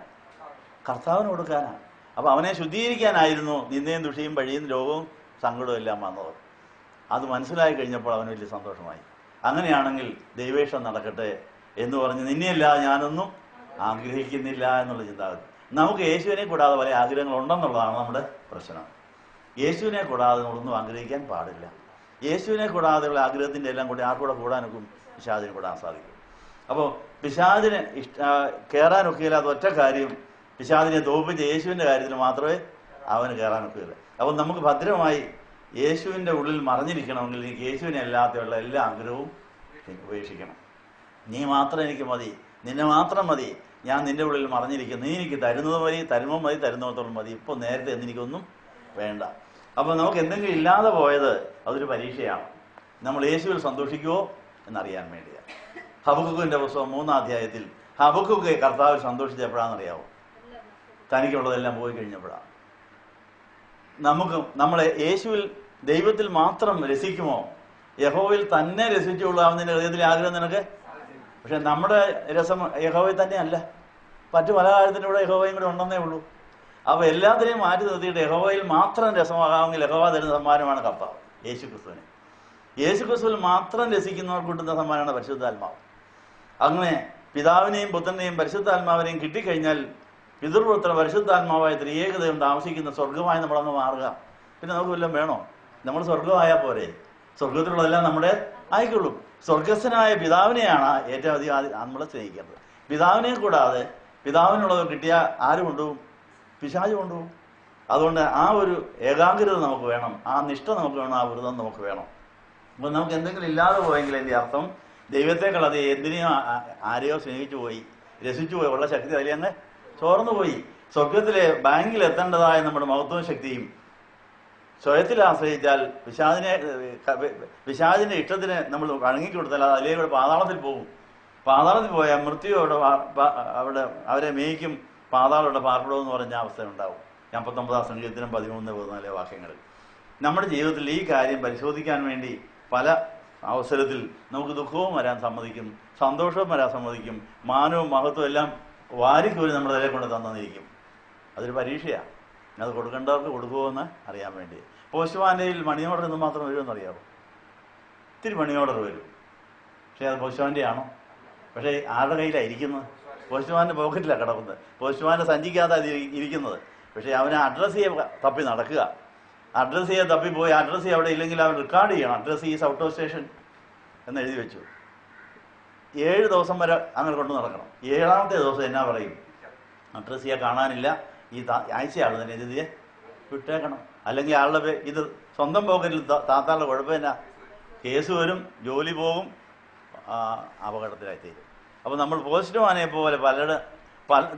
കർത്താവിന് കൊടുക്കാനാണ്. അപ്പോൾ അവനെ ശുദ്ധീകരിക്കാനായിരുന്നു നിന്നയും ദുഷിയും വഴിയും രോഗവും സങ്കടവും എല്ലാം വന്നത്. അത് മനസ്സിലായി കഴിഞ്ഞപ്പോൾ അവന് വലിയ സന്തോഷമായി. അങ്ങനെയാണെങ്കിൽ ദൈവേഷം നടക്കട്ടെ എന്ന് പറഞ്ഞ് നിന്നെയല്ലാതെ ഞാനൊന്നും ആഗ്രഹിക്കുന്നില്ല എന്നുള്ള ചിന്താഗതി. നമുക്ക് യേശുവിനെ കൂടാതെ പല ആഗ്രഹങ്ങളുണ്ടെന്നുള്ളതാണ് നമ്മുടെ പ്രശ്നം. യേശുവിനെ കൂടാതെ നമ്മളൊന്നും ആഗ്രഹിക്കാൻ പാടില്ല. യേശുവിനെ കൂടാതെയുള്ള ആഗ്രഹത്തിൻ്റെ എല്ലാം കൂടി ആർക്കൂടെ കൂടാനൊക്കും? പിശാചിന് കൂടാൻ സാധിക്കും. അപ്പോൾ പിശാചിന് കയറാനൊക്കെയില്ലാത്ത ഒറ്റ കാര്യം, പിശാചിനെ തോൽപ്പിച്ച യേശുവിൻ്റെ കാര്യത്തിൽ മാത്രമേ അവന് കയറാനൊക്കെയില്ല. അപ്പോൾ നമുക്ക് ഭദ്രമായി യേശുവിൻ്റെ ഉള്ളിൽ മറിഞ്ഞിരിക്കണമെങ്കിൽ എനിക്ക് യേശുവിനെ അല്ലാതെയുള്ള എല്ലാ ആഗ്രഹവും ഉപേക്ഷിക്കണം. നീ മാത്രം എനിക്ക് മതി, നിന്നെ മാത്രം മതി, ഞാൻ നിൻ്റെ ഉള്ളിൽ മറിഞ്ഞിരിക്കും, നീ എനിക്ക് തരുന്നത് മതി, തരുമ്പോൾ മതി, തരുന്നിടത്തോളം മതി, ഇപ്പോൾ നേരത്തെ എനിക്കൊന്നും വേണ്ട. അപ്പോൾ നമുക്ക് എന്തെങ്കിലും ഇല്ലാതെ പോയത് അതൊരു പരീക്ഷയാണ്. നമ്മൾ യേശുവിൽ സന്തോഷിക്കുമോ എന്നറിയാൻ വേണ്ടിയാണ്. ഹബക്കൂക്കിന്റെ പുസ്തകം 3-ാം അധ്യായത്തിൽ ഹബക്കൂക്ക് കർത്താവ് സന്തോഷിച്ചപ്പോഴാണെന്നറിയാവോ? തനിക്കുള്ളതെല്ലാം പോയി കഴിഞ്ഞപ്പോഴാണ്. നമ്മളെ യേശുവിൽ ദൈവത്തിൽ മാത്രം രസിക്കുമോ? യഹോവയിൽ തന്നെ രസിച്ചുകൊള്ളാവുന്നതിന്റെ ഹൃദയത്തിൽ ആഗ്രഹം നിനക്ക്? പക്ഷെ നമ്മുടെ രസം യഹോവയിൽ തന്നെയല്ല, മറ്റു പല കാര്യത്തിൻ്റെ കൂടെ യഹോവയും കൂടെ ഉണ്ടെന്നേ ഉള്ളൂ. അപ്പോൾ എല്ലാത്തിനെയും മാറ്റി നിർത്തിയിട്ട് യഹോവയിൽ മാത്രം രസമാകാമെങ്കിൽ യഹോവ തരുന്ന സമ്മാനമാണ് കർത്താവ് യേശുക്രിസ്തുവിന്. യേശുക്രിസ്തുവിൽ മാത്രം രസിക്കുന്നവർക്ക് കിട്ടുന്ന സമ്മാനമാണ് പരിശുദ്ധാത്മാവ്. അങ്ങനെ പിതാവിനെയും പുത്രനെയും പരിശുദ്ധാത്മാവിനെയും കിട്ടിക്കഴിഞ്ഞാൽ പിതൃപുത്ര പരിശുദ്ധാത്മാവായ ത്രിയേകതയും താമസിക്കുന്ന സ്വർഗമായി നമ്മളങ്ങ് മാറുക. പിന്നെ നമുക്ക് വല്ലതും വേണോ? നമ്മൾ സ്വർഗമായാൽ പോരെ? സ്വർഗത്തിലുള്ളതെല്ലാം നമ്മുടെ ആയിക്കൊള്ളും. സ്വർഗസ്ഥനായ പിതാവിനെയാണ് ഏറ്റവും അധികം നമ്മൾ സ്നേഹിക്കേണ്ടത്. പിതാവിനെ കൂടാതെ പിതാവിനുള്ളത് കിട്ടിയാൽ ആര് കൊണ്ടുപോകും? പിശാച് കൊണ്ടുപോകും. അതുകൊണ്ട് ആ ഒരു ഏകാഗ്രത നമുക്ക് വേണം, ആ നിഷ്ഠ നമുക്ക് വേണം, ആ വ്രതം നമുക്ക് വേണം. അപ്പോൾ നമുക്ക് എന്തെങ്കിലും ഇല്ലാതെ പോയെങ്കിൽ എൻ്റെ അർത്ഥം ദൈവത്തെക്കാൾ അത് എന്തിനെയോ ആരെയോ സ്നേഹിച്ചു പോയി, രസിച്ചു പോയി, ഉള്ള ശക്തി അതിലങ്ങ് ചോർന്നു പോയി. സ്വർഗത്തിലെ ബാങ്കിൽ എത്തേണ്ടതായ നമ്മുടെ മഹത്വവും ശക്തിയും സ്വയത്തിൽ ആശ്രയിച്ചാൽ പിശാചിന്റെ ഇഷ്ടത്തിന് നമ്മൾ വഴങ്ങിക്കൊടുത്താൽ അത് അതിലേക്ക് പാതാളത്തിൽ പോകും. പാതാളത്തിൽ പോയാൽ മൃത്യു അവിടെ അവരെ മേയ്ക്കും, പാതാളയുടെ പാർപ്പിടമെന്ന് പറഞ്ഞ അവസ്ഥ ഉണ്ടാവും. 59-ാം സങ്കീർത്തനം 13-14 വാക്യങ്ങളിൽ. നമ്മുടെ ജീവിതത്തിൽ ഈ കാര്യം പരിശോധിക്കാൻ വേണ്ടി പല അവസരത്തിൽ നമുക്ക് ദുഃഖവും വരാൻ സമ്മതിക്കും, സന്തോഷവും വരാൻ സമ്മതിക്കും, മാനവും മഹത്വവും എല്ലാം വാരിക്കോരി നമ്മുടെ അതിലെ കൊണ്ട് തന്നിരിക്കും. അതൊരു പരീക്ഷയാണ്. അത് കൊടുക്കേണ്ടവർക്ക് കൊടുക്കുമോയെന്ന് അറിയാൻ വേണ്ടി. പോസ്റ്റ്മാൻ്റെയിൽ മണി ഓർഡർ എന്ന് മാത്രം വരുമെന്നറിയാമോ? ഇത്തിരി മണി ഓർഡർ വരും, പക്ഷേ അത് പോസ്റ്റ്മാൻ്റെ ആണോ? പക്ഷേ ആരുടെ കയ്യിലാണ് ഇരിക്കുന്നത്? പോസ്റ്റ്മാൻ്റെ പോക്കറ്റിലാണ് കിടക്കുന്നത്, പോസ്റ്റ്മാൻ്റെ സഞ്ചിക്കാതെ ഇരിക്കുന്നത്. പക്ഷേ അവന് അഡ്രസ്സ് ചെയ്യാൻ തപ്പി നടക്കുക. അഡ്രസ്സ് ചെയ്യാൻ തപ്പിപ്പോയി അഡ്രസ്സ് അവിടെ ഇല്ലെങ്കിൽ അവൻ റെക്കോർഡ് ചെയ്യണം. Address is out of station എന്ന് എഴുതി വെച്ചു. 7 ദിവസം വരെ അങ്ങനെ കൊണ്ട് നടക്കണം. 7ാമത്തെ ദിവസം എന്നാ പറയും? അഡ്രസ്സ് ചെയ്യാൻ കാണാനില്ല, ഈ ആഴ്ചയാൾ തന്നെ എഴുതിയെ വിട്ടേക്കണം. അല്ലെങ്കിൽ ആളുടെ ഇത് സ്വന്തം പോക്കറ്റിൽ താത്താനുള്ള കുഴപ്പം എന്നാ? കേസ് വരും, ജോലി പോകും, അപകടത്തിലായിത്തീരും. അപ്പോൾ നമ്മൾ പോസ്റ്റ്മാനെ പോലെ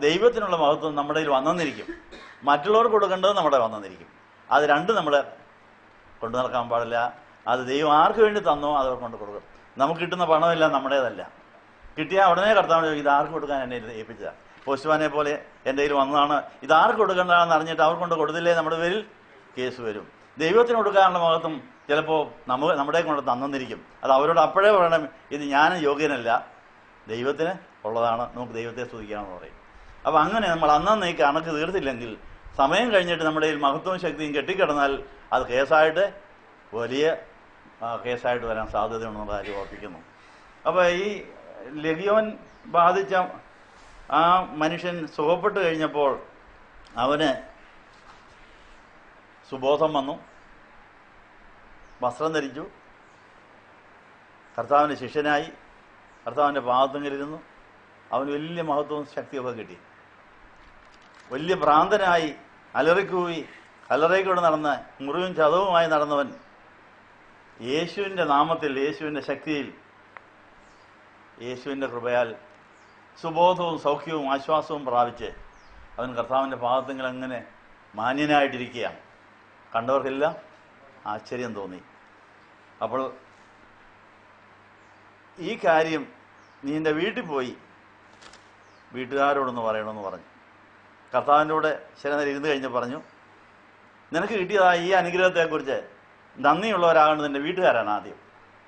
ദൈവത്തിനുള്ള മഹത്വം നമ്മുടെ കയ്യിൽ വന്നെന്നിരിക്കും, മറ്റുള്ളവർക്ക് കൊടുക്കേണ്ടത് നമ്മുടെ വന്നെന്നിരിക്കും. അത് രണ്ടും നമ്മൾ കൊണ്ടു നടക്കാൻ പാടില്ല. അത് ദൈവം ആർക്ക് വേണ്ടി തന്നോ അതവർ കൊണ്ട് കൊടുക്കും. നമുക്ക് കിട്ടുന്ന പണമെല്ലാം നമ്മുടേതല്ല. കിട്ടിയാൽ ഉടനെ കർത്താവ് ഇത് ആർക്ക് കൊടുക്കാൻ എന്നെ ഏൽപ്പിച്ചതാണ്. പോസ്റ്റ്മാനെ പോലെ എൻ്റെ കയ്യിൽ വന്നതാണ്, ഇത് ആർക്ക് കൊടുക്കേണ്ടതാണെന്ന് അറിഞ്ഞിട്ട് അവർ കൊണ്ട് കൊടുത്തില്ലേ നമ്മുടെ പേരിൽ കേസ് വരും. ദൈവത്തിന് കൊടുക്കാനുള്ള മഹത്വം ചിലപ്പോൾ നമ്മുടെ കൊണ്ട് തന്നിരിക്കും. അത് അവരോട് അപ്പോഴേ പറയണം, ഇത് ഞാൻ യോഗ്യനല്ല, ദൈവത്തിന് ഉള്ളതാണ്, നമുക്ക് ദൈവത്തെ സ്തുതിക്കാമെന്ന് പറയും. അപ്പോൾ അങ്ങനെ നമ്മൾ അന്നന്ന് ഈ കണക്ക് തീർത്തില്ലെങ്കിൽ സമയം കഴിഞ്ഞിട്ട് നമ്മുടെ കയ്യിൽ മഹത്വവും ശക്തിയും കെട്ടിക്കിടന്നാൽ അത് കേസായിട്ട് വലിയ കേസായിട്ട് വരാൻ സാധ്യതയുണ്ടെന്നുള്ള കാര്യം ഓർപ്പിക്കുന്നു. അപ്പോൾ ഈ ലഗിയോൻ ബാധിച്ച ആ മനുഷ്യൻ സുഖപ്പെട്ട് കഴിഞ്ഞപ്പോൾ അവന് സുബോധം വന്നു, വസ്ത്രം ധരിച്ചു, കർത്താവിൻ്റെ ശിഷ്യനായി, കർത്താവിൻ്റെ പാദത്തിലിരുന്നു. അവന് വലിയ മഹത്വവും ശക്തിയൊക്കെ കിട്ടി. വലിയ ഭ്രാന്തനായി അലറിക്കൂവി കല്ലറയിലൂടെ നടന്ന് മുറിവും ചതവുമായി നടന്നവൻ യേശുവിൻ്റെ നാമത്തിൽ, യേശുവിൻ്റെ ശക്തിയിൽ, യേശുവിൻ്റെ കൃപയാൽ സുബോധവും സൗഖ്യവും ആശ്വാസവും പ്രാപിച്ച് അവൻ കർത്താവിൻ്റെ പാദത്തിങ്കിൽ അങ്ങനെ മാന്യനായിട്ടിരിക്കുകയാണ്. കണ്ടവർക്കെല്ലാം ആശ്ചര്യം തോന്നി. അപ്പോൾ ഈ കാര്യം നീ എൻ്റെ വീട്ടിൽ പോയി വീട്ടുകാരോടൊന്ന് പറയണമെന്ന് പറഞ്ഞു. കർത്താവിൻ്റെ കൂടെ ചില നേരം ഇരുന്ന് കഴിഞ്ഞ് പറഞ്ഞു, നിനക്ക് കിട്ടിയതായ ഈ അനുഗ്രഹത്തെക്കുറിച്ച് നന്ദിയുള്ളവരാകേണ്ടത് നിൻ്റെ വീട്ടുകാരാണ് ആദ്യം.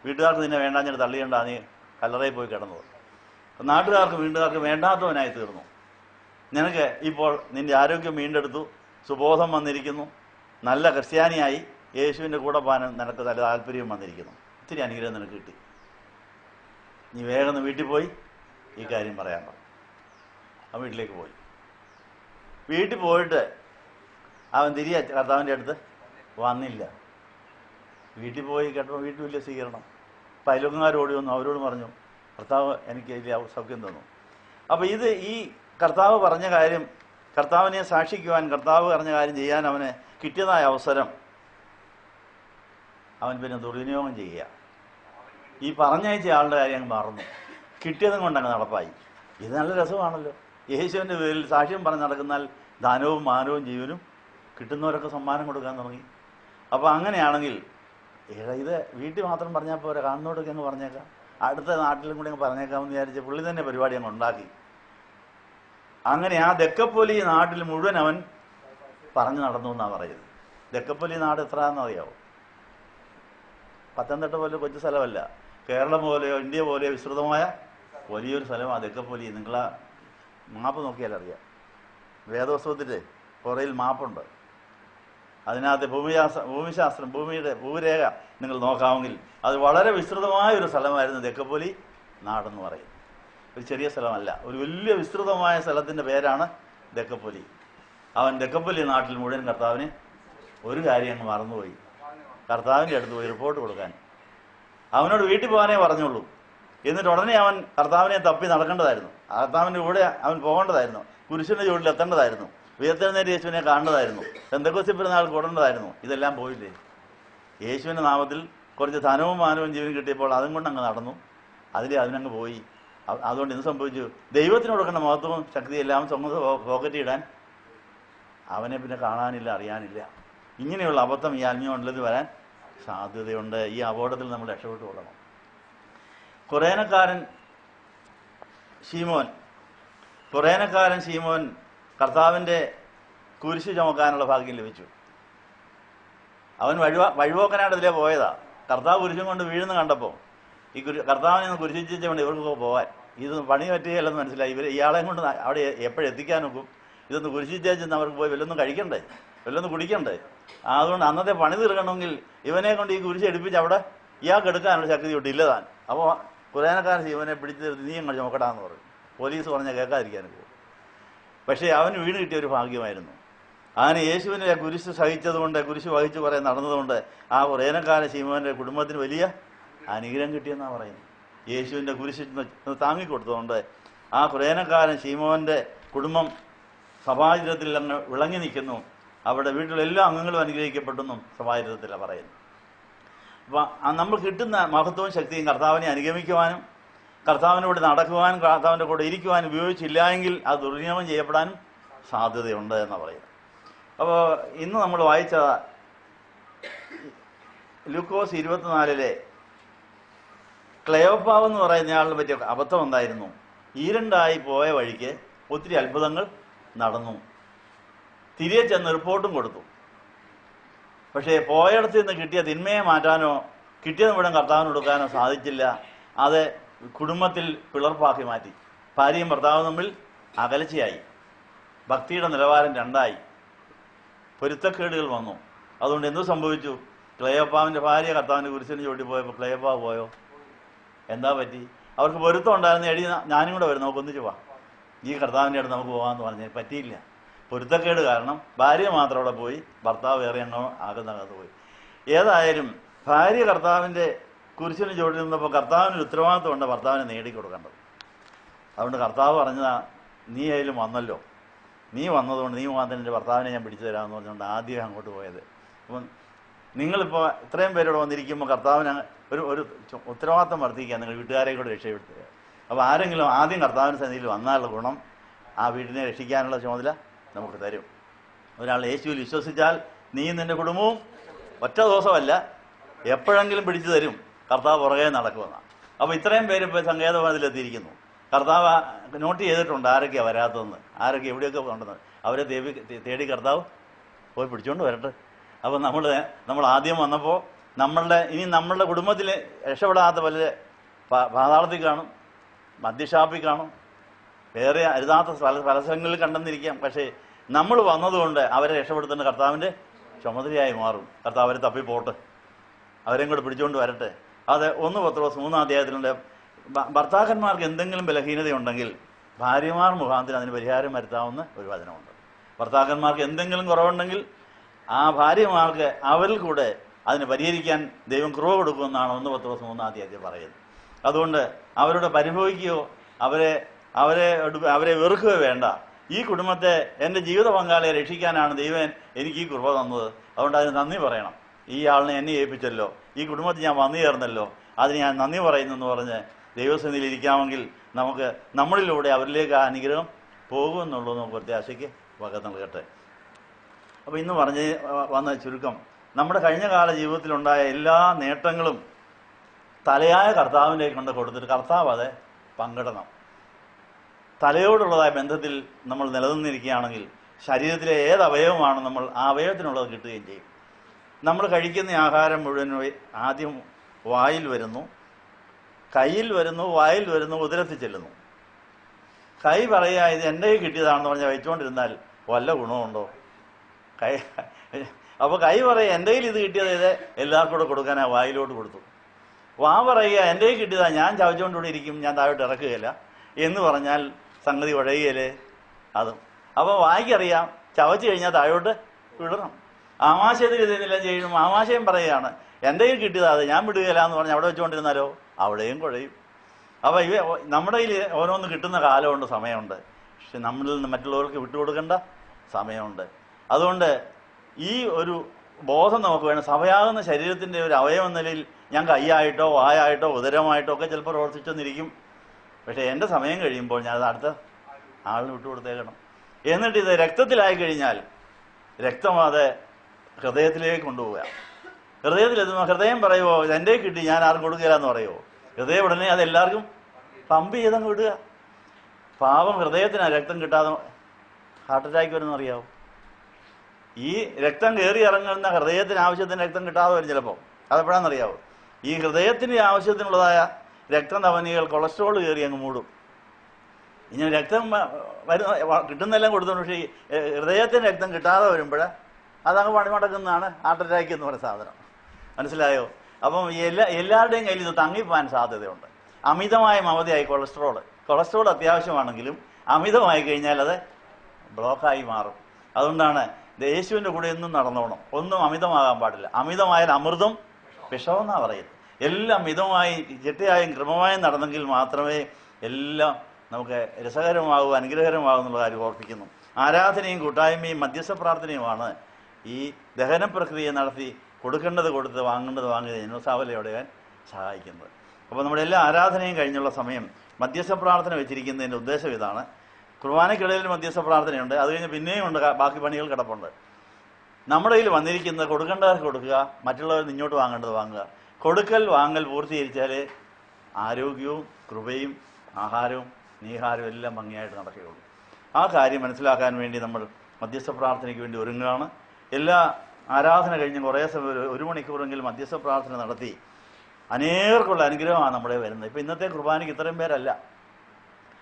വീട്ടുകാർക്ക് നിന്നെ വേണ്ടാഞ്ഞിട്ട് തള്ളിയേണ്ട നീ കല്ലറയിൽ പോയി കിടന്നത്. നാട്ടുകാർക്കും വീട്ടുകാർക്കും വേണ്ടാത്തവനായി തീർന്നു. നിനക്ക് ഇപ്പോൾ നിൻ്റെ ആരോഗ്യം വീണ്ടെടുത്തു, സുബോധം വന്നിരിക്കുന്നു, നല്ല ക്രിസ്ത്യാനിയായി, യേശുവിൻ്റെ കൂടെ പോകാൻ നിനക്ക് നല്ല താല്പര്യവും വന്നിരിക്കുന്നു. ഒത്തിരി അനുഗ്രഹം നിനക്ക് കിട്ടി. നീ വേഗം വീട്ടിൽ പോയി ഈ കാര്യം പറയാൻ പറഞ്ഞു. അവൻ വീട്ടിലേക്ക് പോയി. വീട്ടിൽ പോയിട്ട് അവൻ തിരികെ കർത്താവിൻ്റെ അടുത്ത് വന്നില്ല. വീട്ടിൽ പോയി കേട്ടപ്പോൾ വീട്ടിൽ വലിയ സ്വീകരണം. അപ്പം അയൽവക്കക്കാരോടി വന്നു, അവരോട് പറഞ്ഞു, കർത്താവ് എനിക്ക് വലിയ സൗഖ്യം തന്നു. അപ്പോൾ ഈ കർത്താവ് പറഞ്ഞ കാര്യം, കർത്താവിനെ സാക്ഷിക്കുവാൻ, കർത്താവ് പറഞ്ഞ കാര്യം ചെയ്യാൻ അവന് കിട്ടിയതായ അവസരം അവൻ പിന്നെ ദുർവിനിയോഗം ചെയ്യുക. ഈ പറഞ്ഞയച്ച ആളുടെ കാര്യം അങ്ങ് മറന്നു, കിട്ടിയതും കൊണ്ടങ്ങ് നടപ്പായി. ഇത് നല്ല രസമാണല്ലോ. യേശുവിൻ്റെ പേരിൽ സാക്ഷ്യം പറഞ്ഞ് നടക്കുന്നാൽ ധനവും മാനവും ജീവനും കിട്ടുന്നവരൊക്കെ സമ്മാനം കൊടുക്കാൻ തുടങ്ങി. അപ്പോൾ അങ്ങനെയാണെങ്കിൽ ഇത് വീട്ടിൽ മാത്രം പറഞ്ഞാൽ പോരാ, കാണുന്നവരൊക്കെ അങ്ങ് പറഞ്ഞേക്കാം. അടുത്ത നാട്ടിലും കൂടി പറഞ്ഞേക്കാമെന്ന് വിചാരിച്ച് പുള്ളി തന്നെ പരിപാടി അങ്ങ് ഉണ്ടാക്കി. അങ്ങനെ ആ ദെക്കപ്പൊലി നാട്ടിൽ മുഴുവൻ അവൻ പറഞ്ഞു നടന്നു എന്നാണ് പറയുന്നത്. ദെക്കപ്പൊലി നാട് എത്രയാണെന്ന് അറിയാവോ? പത്തനംതിട്ട പോലെ കൊച്ചു സ്ഥലമല്ല, കേരളം പോലെയോ ഇന്ത്യ പോലെയോ വിസ്തൃതമായ വലിയൊരു സ്ഥലമാണ് ദെക്കപ്പൊലി. നിങ്ങളാ മാപ്പ് നോക്കിയാൽ അറിയാം. വേദോത്സവത്തിൻ്റെ പുറയിൽ മാപ്പുണ്ട്. അതിനകത്ത് ഭൂമിശാസ്ത്രം, ഭൂമിയുടെ ഭൂരേഖ നിങ്ങൾ നോക്കാമെങ്കിൽ അത് വളരെ വിസ്തൃതമായ ഒരു സ്ഥലമായിരുന്നു ദെക്കപ്പൊലി നാടെന്ന് പറയുന്നത്. ഒരു ചെറിയ സ്ഥലമല്ല, ഒരു വലിയ വിസ്തൃതമായ സ്ഥലത്തിൻ്റെ പേരാണ് ദെക്കപ്പൊലി. അവൻ ദെക്കപ്പൊലി നാട്ടിൽ മുഴുവൻ കർത്താവിന് ഒരു കാര്യം അങ്ങ് മറന്നുപോയി. കർത്താവിൻ്റെ അടുത്ത് പോയി റിപ്പോർട്ട് കൊടുക്കാൻ. അവനോട് വീട്ടിൽ പോകാനേ പറഞ്ഞുള്ളൂ. എന്നിട്ട് ഉടനെ അവൻ കർത്താവിനെ തപ്പി നടക്കേണ്ടതായിരുന്നു. കർത്താവിൻ്റെ കൂടെ അവൻ പോകേണ്ടതായിരുന്നു. കുരിശിൻ്റെ ചുവട്ടിൽ എത്തേണ്ടതായിരുന്നു. ഉയർത്തെഴുന്നേറ്റ് യേശുവിനെ കാണേണ്ടതായിരുന്നു. പെന്തക്കോസ്തി പെരുന്നാൾ കൂടേണ്ടതായിരുന്നു. ഇതെല്ലാം പോയില്ലേ? യേശുവിൻ്റെ നാമത്തിൽ കുറച്ച് ധനവും മാനവും ജീവനും കിട്ടിയപ്പോൾ അതും കൊണ്ട് അങ്ങ് നടന്നു. അതിനങ്ങ് പോയി. അതുകൊണ്ട് എന്ത് സംഭവിച്ചു? ദൈവത്തിന് കൊടുക്കേണ്ട മഹത്വവും ശക്തിയെല്ലാം സ്വന്തം പോക്കറ്റ് ഇടാൻ അവനെ പിന്നെ കാണാനില്ല, അറിയാനില്ല. ഇങ്ങനെയുള്ള അബദ്ധം ഈ ആത്മീയമണ്ഡലത്തിൽ വരാൻ സാധ്യതയുണ്ട്. ഈ അപകടത്തിൽ നമ്മൾ രക്ഷപ്പെട്ടു കൊള്ളണം. കുറേനക്കാരൻ ശീമോൻ കർത്താവിൻ്റെ കുരിശ് ചുമക്കാനുള്ള ഭാഗ്യം ലഭിച്ചു. അവൻ വഴിപോക്കനായിട്ട് ഇതിലേ പോയതാ. കർത്താവ് കുരിശും കൊണ്ട് വീഴുന്ന കണ്ടപ്പോൾ ഈ കർത്താവിനെ ഒന്ന് കുരിശിച്ചുകൊണ്ട് ഇവർക്ക് പോകാൻ ഇത് പണി പറ്റുകയല്ലെന്ന് മനസ്സിലായി. ഇയാളെയും കൊണ്ട് അവിടെ എപ്പോഴെത്തിക്കാൻ നോക്കും? ഇതൊന്ന് കുരിശിച്ചേച്ചെന്ന് അവർക്ക് പോയി വല്ലൊന്നും കഴിക്കണ്ടേ, വല്ലൊന്നും കുടിക്കണ്ടേ? അതുകൊണ്ട് അന്നത്തെ പണി തീർക്കണമെങ്കിൽ ഇവനെ കൊണ്ട് ഈ കുരിശ് എടുപ്പിച്ച് അവിടെ ഇയാൾക്ക് എടുക്കാനുള്ള ശക്തി തൊട്ടില്ല താൻ. അപ്പോൾ കുറേനക്കാരൻ ഇവനെ പിടിച്ച് നീ അങ്ങോട്ട് ചുമക്കടാന്ന് പറയും. പോലീസ് പറഞ്ഞാൽ കേൾക്കാതിരിക്കാനും പോകും. പക്ഷേ അവന് വീണ് കിട്ടിയ ഒരു ഭാഗ്യമായിരുന്നു. അങ്ങനെ യേശുവിനെ കുരിശ് സഹിച്ചതുകൊണ്ട്, കുരിശ് വഹിച്ച് കുറേ നടന്നതുകൊണ്ട് ആ കുറേനക്കാരൻ ശീമോൻ്റെ കുടുംബത്തിന് വലിയ അനുഗ്രഹം കിട്ടിയെന്നാണ് പറയുന്നത്. യേശുവിൻ്റെ കുരിശ് താങ്ങിക്കൊടുത്തതുകൊണ്ട് ആ കുറേനക്കാരൻ ശീമോൻ്റെ കുടുംബം സഭാചരിതത്തിൽ അങ്ങ് വിളങ്ങി നിൽക്കുന്നു. അവിടെ വീട്ടിലെ എല്ലാ അംഗങ്ങളും അനുഗ്രഹിക്കപ്പെട്ടെന്നും സഭാചരിതത്തിലാണ് പറയുന്നത്. അപ്പം നമ്മൾ കിട്ടുന്ന മഹത്വവും ശക്തിയും കർത്താവിനെ അനുഗമിക്കുവാനും കർത്താവിനോട് നടക്കുവാനും കർത്താവിൻ്റെ കൂടെ ഇരിക്കുവാനും ഉപയോഗിച്ചില്ല എങ്കിൽ അത് ദുർവിനിയോഗം ചെയ്യപ്പെടാനും സാധ്യതയുണ്ട് എന്നാണ് പറയുന്നത്. അപ്പോൾ ഇന്ന് നമ്മൾ വായിച്ച ലൂക്കോസ് 24 ക്ലെയോപ്പാവ് എന്ന് പറയുന്നയാളിനെ പറ്റിയ അബദ്ധം എന്തായിരുന്നു? ഈരണ്ടായി പോയ വഴിക്ക് ഒത്തിരി അത്ഭുതങ്ങൾ നടന്നു. തിരികെ ചെന്ന് റിപ്പോർട്ടും കൊടുത്തു. പക്ഷേ പോയയിടത്ത് നിന്ന് കിട്ടിയ തിന്മയെ മാറ്റാനോ കിട്ടിയത് മുഴുവൻ കർത്താവിന് കൊടുക്കാനോ സാധിച്ചില്ല. അത് കുടുംബത്തിൽ പിളർപ്പാക്കി മാറ്റി. ഭാര്യയും ഭർത്താവും തമ്മിൽ അകൽച്ചയായി. ഭക്തിയുടെ നിലവാരം രണ്ടായി. പൊരുത്തക്കേടുകൾ വന്നു. അതുകൊണ്ട് എന്തു സംഭവിച്ചു? ക്ലെയോപ്പാവിൻ്റെ ഭാര്യ കർത്താവിൻ്റെ കുരിശിന് ചൂണ്ടി പോയപ്പോൾ ക്ലെയോപ്പാവ് പോയോ? എന്താ പറ്റി? അവർക്ക് പൊരുത്തം ഉണ്ടായിരുന്ന എടി ഞാനും കൂടെ വരും, നമുക്ക് ഒന്നിച്ച് പോവാം, ഈ കർത്താവിൻ്റെ അടുത്ത് നമുക്ക് പോകാമെന്ന് പറഞ്ഞാൽ പറ്റിയില്ല. പൊരുത്തക്കേട് കാരണം ഭാര്യ മാത്രം അവിടെ പോയി, ഭർത്താവ് വേറെ എണ്ണോ അകത്ത് പോയി. ഏതായാലും ഭാര്യ കർത്താവിൻ്റെ കുരിശിന് ചുവട്ടിൽ നിന്നപ്പോൾ കർത്താവിനൊരു ഉത്തരവാദിത്വമുണ്ട് ഭർത്താവിനെ നേടിക്കൊടുക്കേണ്ടത്. അതുകൊണ്ട് കർത്താവ് പറഞ്ഞതാ, നീ ആയാലും വന്നല്ലോ, നീ വന്നതുകൊണ്ട് നീ മാത്രം എൻ്റെ ഭർത്താവിനെ ഞാൻ പിടിച്ചു തരാമെന്ന് പറഞ്ഞുകൊണ്ട് ആദ്യം അങ്ങോട്ട് പോയത്. അപ്പം നിങ്ങളിപ്പോൾ ഇത്രയും പേരോട് വന്നിരിക്കുമ്പോൾ കർത്താവിന് ഒരു ഉത്തരവാദിത്വം വർദ്ധിക്കുക, നിങ്ങൾ വീട്ടുകാരെ കൂടെ രക്ഷപ്പെടുത്തുക. അപ്പോൾ ആരെങ്കിലും ആദ്യം കർത്താവിൻ്റെ സന്നിധിയിൽ വന്നാലുള്ള ഗുണം ആ വീടിനെ രക്ഷിക്കാനുള്ള ചുമതല നമുക്ക് തരും. ഒരാൾ യേശുവിൽ വിശ്വസിച്ചാൽ നീയും നിൻ്റെ കുടുംബവും ഒറ്റ ദിവസമല്ല എപ്പോഴെങ്കിലും പിടിച്ചു തരും. കർത്താവ് പുറകെ നടക്കുമെന്നാണ്. അപ്പോൾ ഇത്രയും പേര് ഇപ്പോൾ സങ്കേതഭവനത്തിലെത്തിയിരിക്കുന്നു. കർത്താവ് നോട്ട് ചെയ്തിട്ടുണ്ട് ആരൊക്കെയാണ് വരാത്തതെന്ന്, ആരൊക്കെ എവിടെയൊക്കെ ഉണ്ടെന്ന്. അവരെ തേടി കർത്താവ് പോയി പിടിച്ചുകൊണ്ട് വരട്ടെ. അപ്പോൾ നമ്മൾ ആദ്യം വന്നപ്പോൾ നമ്മളുടെ കുടുംബത്തിൽ രക്ഷപ്പെടാത്ത പല പാതാളത്തിൽ കാണും, മദ്യഷാപ്പിൽ കാണും, വേറെ അരുതാത്ത സ്ഥലങ്ങളിൽ കണ്ടെന്നിരിക്കാം. പക്ഷേ നമ്മൾ വന്നതുകൊണ്ട് അവരെ രക്ഷപ്പെടുത്തേണ്ട കർത്താവിൻ്റെ ചുമതലയായി മാറും. കർത്താവ് അവരെ തപ്പിപ്പോട്ട്, അവരെയും കൂടെ പിടിച്ചുകൊണ്ട് വരട്ടെ. അത് 1 പത്രോസ് 3 അധ്യായത്തിലുണ്ട്. ഭർത്താക്കന്മാർക്ക് എന്തെങ്കിലും ബലഹീനതയുണ്ടെങ്കിൽ ഭാര്യമാർ മുഖാന്തരം അതിന് പരിഹാരം വരുത്താവുന്ന ഒരു വചനമുണ്ട്. ഭർത്താക്കന്മാർക്ക് എന്തെങ്കിലും കുറവുണ്ടെങ്കിൽ ആ ഭാര്യമാർക്ക് അവരിൽ കൂടെ അതിന് പരിഹരിക്കാൻ ദൈവം കൃപ കൊടുക്കുമെന്നാണ് 1 പത്രോസ് 3 അധ്യായത്തിൽ പറയുന്നത്. അതുകൊണ്ട് അവരോട് പരിഭവിക്കുകയോ അവരെ വെറുക്കുകയോ വേണ്ട. ഈ കുടുംബത്തെ, എൻ്റെ ജീവിത പങ്കാളിയെ രക്ഷിക്കാനാണ് ദൈവം എനിക്ക് ഈ കൃപ തന്നത്. അതുകൊണ്ട് അതിന് നന്ദി പറയണം. ഈ ആളിനെ എന്നെ ഏൽപ്പിച്ചല്ലോ, ഈ കുടുംബത്തിൽ ഞാൻ വന്നു ചേർന്നല്ലോ, അതിന് ഞാൻ നന്ദി പറയുന്നു എന്ന് പറഞ്ഞ് ദൈവസന്നിധിയിൽ ഇരിക്കാമെങ്കിൽ നമുക്ക് നമ്മളിലൂടെ അവരിലേക്ക് ആ അനുഗ്രഹം പോകുമെന്നുള്ളത് നമുക്ക് പ്രത്യാശയ്ക്ക് വക നൽകട്ടെ. അപ്പോൾ ഇന്ന് വന്ന ചുരുക്കം, നമ്മുടെ കഴിഞ്ഞ കാല ജീവിതത്തിലുണ്ടായ എല്ലാ നേട്ടങ്ങളും തലയായ കർത്താവിനെ കൊണ്ട് കൊടുത്തിട്ട് കർത്താവ് അത് പങ്കിടണം. തലയോടുള്ളതായ ബന്ധത്തിൽ നമ്മൾ നിലനിന്നിരിക്കുകയാണെങ്കിൽ ശരീരത്തിലെ ഏത് അവയവമാണ് നമ്മൾ ആ അവയവത്തിനുള്ളത് കിട്ടുകയും ചെയ്യും. നമ്മൾ കഴിക്കുന്ന ആഹാരം മുഴുവൻ ആദ്യം വായിൽ വരുന്നു, കയ്യിൽ വരുന്നു, വായിൽ വരുന്നു, ഉദരത്തിൽ ചെല്ലുന്നു. കൈ പറയുക ഇത് എൻ്റെ കൈ കിട്ടിയതാണെന്ന് പറഞ്ഞാൽ വെച്ചുകൊണ്ടിരുന്നാൽ വല്ല ഗുണമുണ്ടോ? അപ്പോൾ കൈ പറയുക എൻ്റെ കയ്യിൽ ഇത് കിട്ടിയത് ഇത് എല്ലാവർക്കും കൂടെ കൊടുക്കാനാ വായിലോട്ട് കൊടുത്തു. വാ പറയുക എൻ്റെ കൈ കിട്ടിയതാ, ഞാൻ ചവച്ചുകൊണ്ടുകൂടി ഇരിക്കും, ഞാൻ താഴോട്ട് ഇറക്കുകയില്ല എന്ന് പറഞ്ഞാൽ സംഗതി ഉഴയുകയില്ലേ? അതും അപ്പോൾ വായിക്കറിയാം ചവച്ച് കഴിഞ്ഞാൽ താഴോട്ട് വിടണം. ആമാശയത്തിൽ ഇതെല്ലാം ചെയ്യണം. ആമാശയം പറയുകയാണ് എൻ്റെ കയ്യിൽ കിട്ടിയതാ, അത് ഞാൻ വിടുകയില്ല എന്ന് പറഞ്ഞാൽ അവിടെ വെച്ചുകൊണ്ടിരുന്നാലോ അവിടെയും കുഴയും. അപ്പോൾ നമ്മുടെ കയ്യിൽ ഓരോന്ന് കിട്ടുന്ന കാലമുണ്ട്, സമയമുണ്ട്. പക്ഷെ നമ്മളിൽ നിന്ന് മറ്റുള്ളവർക്ക് വിട്ടുകൊടുക്കേണ്ട സമയമുണ്ട്. അതുകൊണ്ട് ഈ ഒരു ബോധം നമുക്ക് വേണം. സഭയാകുന്ന ശരീരത്തിൻ്റെ ഒരു അവയവം നിലയിൽ ഞാൻ കൈയായിട്ടോ വായായിട്ടോ ഉദരമായിട്ടോ ഒക്കെ ചിലപ്പോൾ പ്രവർത്തിച്ചെന്നിരിക്കും. പക്ഷേ എൻ്റെ സമയം കഴിയുമ്പോൾ ഞാനത് അടുത്ത ആളിന് വിട്ടുകൊടുത്തേക്കണം. എന്നിട്ട് ഇത് രക്തത്തിലായി കഴിഞ്ഞാൽ രക്തം അത് ഹൃദയത്തിലേക്ക് കൊണ്ടുപോവുക. ഹൃദയത്തിലെത്തുമ്പോൾ ഹൃദയം പറയുമോ എൻ്റെ കിട്ടി ഞാൻ ആർക്കും കൊടുക്കില്ല എന്ന് പറയുമോ? ഹൃദയം ഉടനെ അത് എല്ലാവർക്കും പമ്പ് ചെയ്തങ്ങ് വിടുക. പാവം ഹൃദയത്തിനാണ് രക്തം കിട്ടാതെ ഹാർട്ട് അറ്റാക്ക് വരുമെന്ന് അറിയാവും. ഈ രക്തം കയറി ഇറങ്ങുന്ന ഹൃദയത്തിന് ആവശ്യത്തിന് രക്തം കിട്ടാതെ വരും ചിലപ്പോൾ. അതെപ്പോഴാണെന്നറിയാവോ? ഈ ഹൃദയത്തിന് ആവശ്യത്തിനുള്ളതായ രക്തധമനികൾ കൊളസ്ട്രോൾ കയറി അങ്ങ് മൂടും. ഇങ്ങനെ രക്തം കിട്ടുന്നെല്ലാം കൊടുത്തോണ്ട് പക്ഷേ ഹൃദയത്തിന് രക്തം കിട്ടാതെ വരുമ്പോൾ അതങ്ങ് പണിമുടക്കുന്നതാണ് ഹാർട്ട് അറ്റാക്ക് എന്ന് പറയുന്ന സാധനം. മനസ്സിലായോ? അപ്പം എല്ലാവരുടെയും കയ്യിൽ ഇത് തങ്ങിപ്പോകാൻ സാധ്യതയുണ്ട്. അമിതമായ മമതയായി കൊളസ്ട്രോൾ അത്യാവശ്യമാണെങ്കിലും അമിതമായി കഴിഞ്ഞാൽ അത് ബ്ലോക്കായി മാറും. അതുകൊണ്ടാണ് യേശുവിൻ്റെ കൂടെ എന്നും നടന്നോണം. ഒന്നും അമിതമാകാൻ പാടില്ല. അമിതമായാൽ അമൃതം വിഷമെന്നാണ് പറയുന്നത്. എല്ലാം മിതമായി ചിട്ടയായും ക്രമമായും നടന്നെങ്കിൽ മാത്രമേ എല്ലാം നമുക്ക് രസകരമാകൂ, അനുഗ്രഹകരമാകും എന്നുള്ള കാര്യം ഓർപ്പിക്കുന്നു. ആരാധനയും കൂട്ടായ്മയും മധ്യസ്ഥ പ്രാർത്ഥനയുമാണ് ഈ ദഹന പ്രക്രിയ നടത്തി കൊടുക്കേണ്ടത് കൊടുത്ത് വാങ്ങേണ്ടത് വാങ്ങുക ജന്മസാവലയോടെ സഹായിക്കുന്നത്. അപ്പോൾ നമ്മുടെ എല്ലാ ആരാധനയും കഴിഞ്ഞുള്ള സമയം മധ്യസ്ഥ പ്രാർത്ഥന വെച്ചിരിക്കുന്നതിൻ്റെ ഉദ്ദേശം ഇതാണ്. കുർബാനയ്ക്കിടയിൽ മധ്യസ്ഥ പ്രാർത്ഥനയുണ്ട്. അത് കഴിഞ്ഞ് പിന്നെയും ഉണ്ട് ബാക്കി പണികൾ കിടപ്പുണ്ട്. നമ്മുടെ കയ്യിൽ വന്നിരിക്കുന്നത് കൊടുക്കേണ്ടവർക്ക് കൊടുക്കുക, മറ്റുള്ളവർ ഇങ്ങോട്ട് വാങ്ങേണ്ടത് വാങ്ങുക. കൊടുക്കൽ വാങ്ങൽ പൂർത്തീകരിച്ചാൽ ആരോഗ്യവും കൃപയും ആഹാരവും നീഹാരവും എല്ലാം ഭംഗിയായിട്ട് നടക്കുകയുള്ളൂ. ആ കാര്യം മനസ്സിലാക്കാൻ വേണ്ടി നമ്മൾ മധ്യസ്ഥ പ്രാർത്ഥനയ്ക്ക് വേണ്ടി ഒരുങ്ങുകയാണ്. എല്ലാ ആരാധന കഴിഞ്ഞ് കുറേ സമയം 1 മണിക്കൂറെങ്കിലും മധ്യസ്ഥ പ്രാർത്ഥന നടത്തി അനേകർക്കുള്ള അനുഗ്രഹമാണ് നമ്മുടെ വരുന്നത്. ഇപ്പം ഇന്നത്തെ കുർബാനയ്ക്ക് ഇത്രയും പേരല്ല,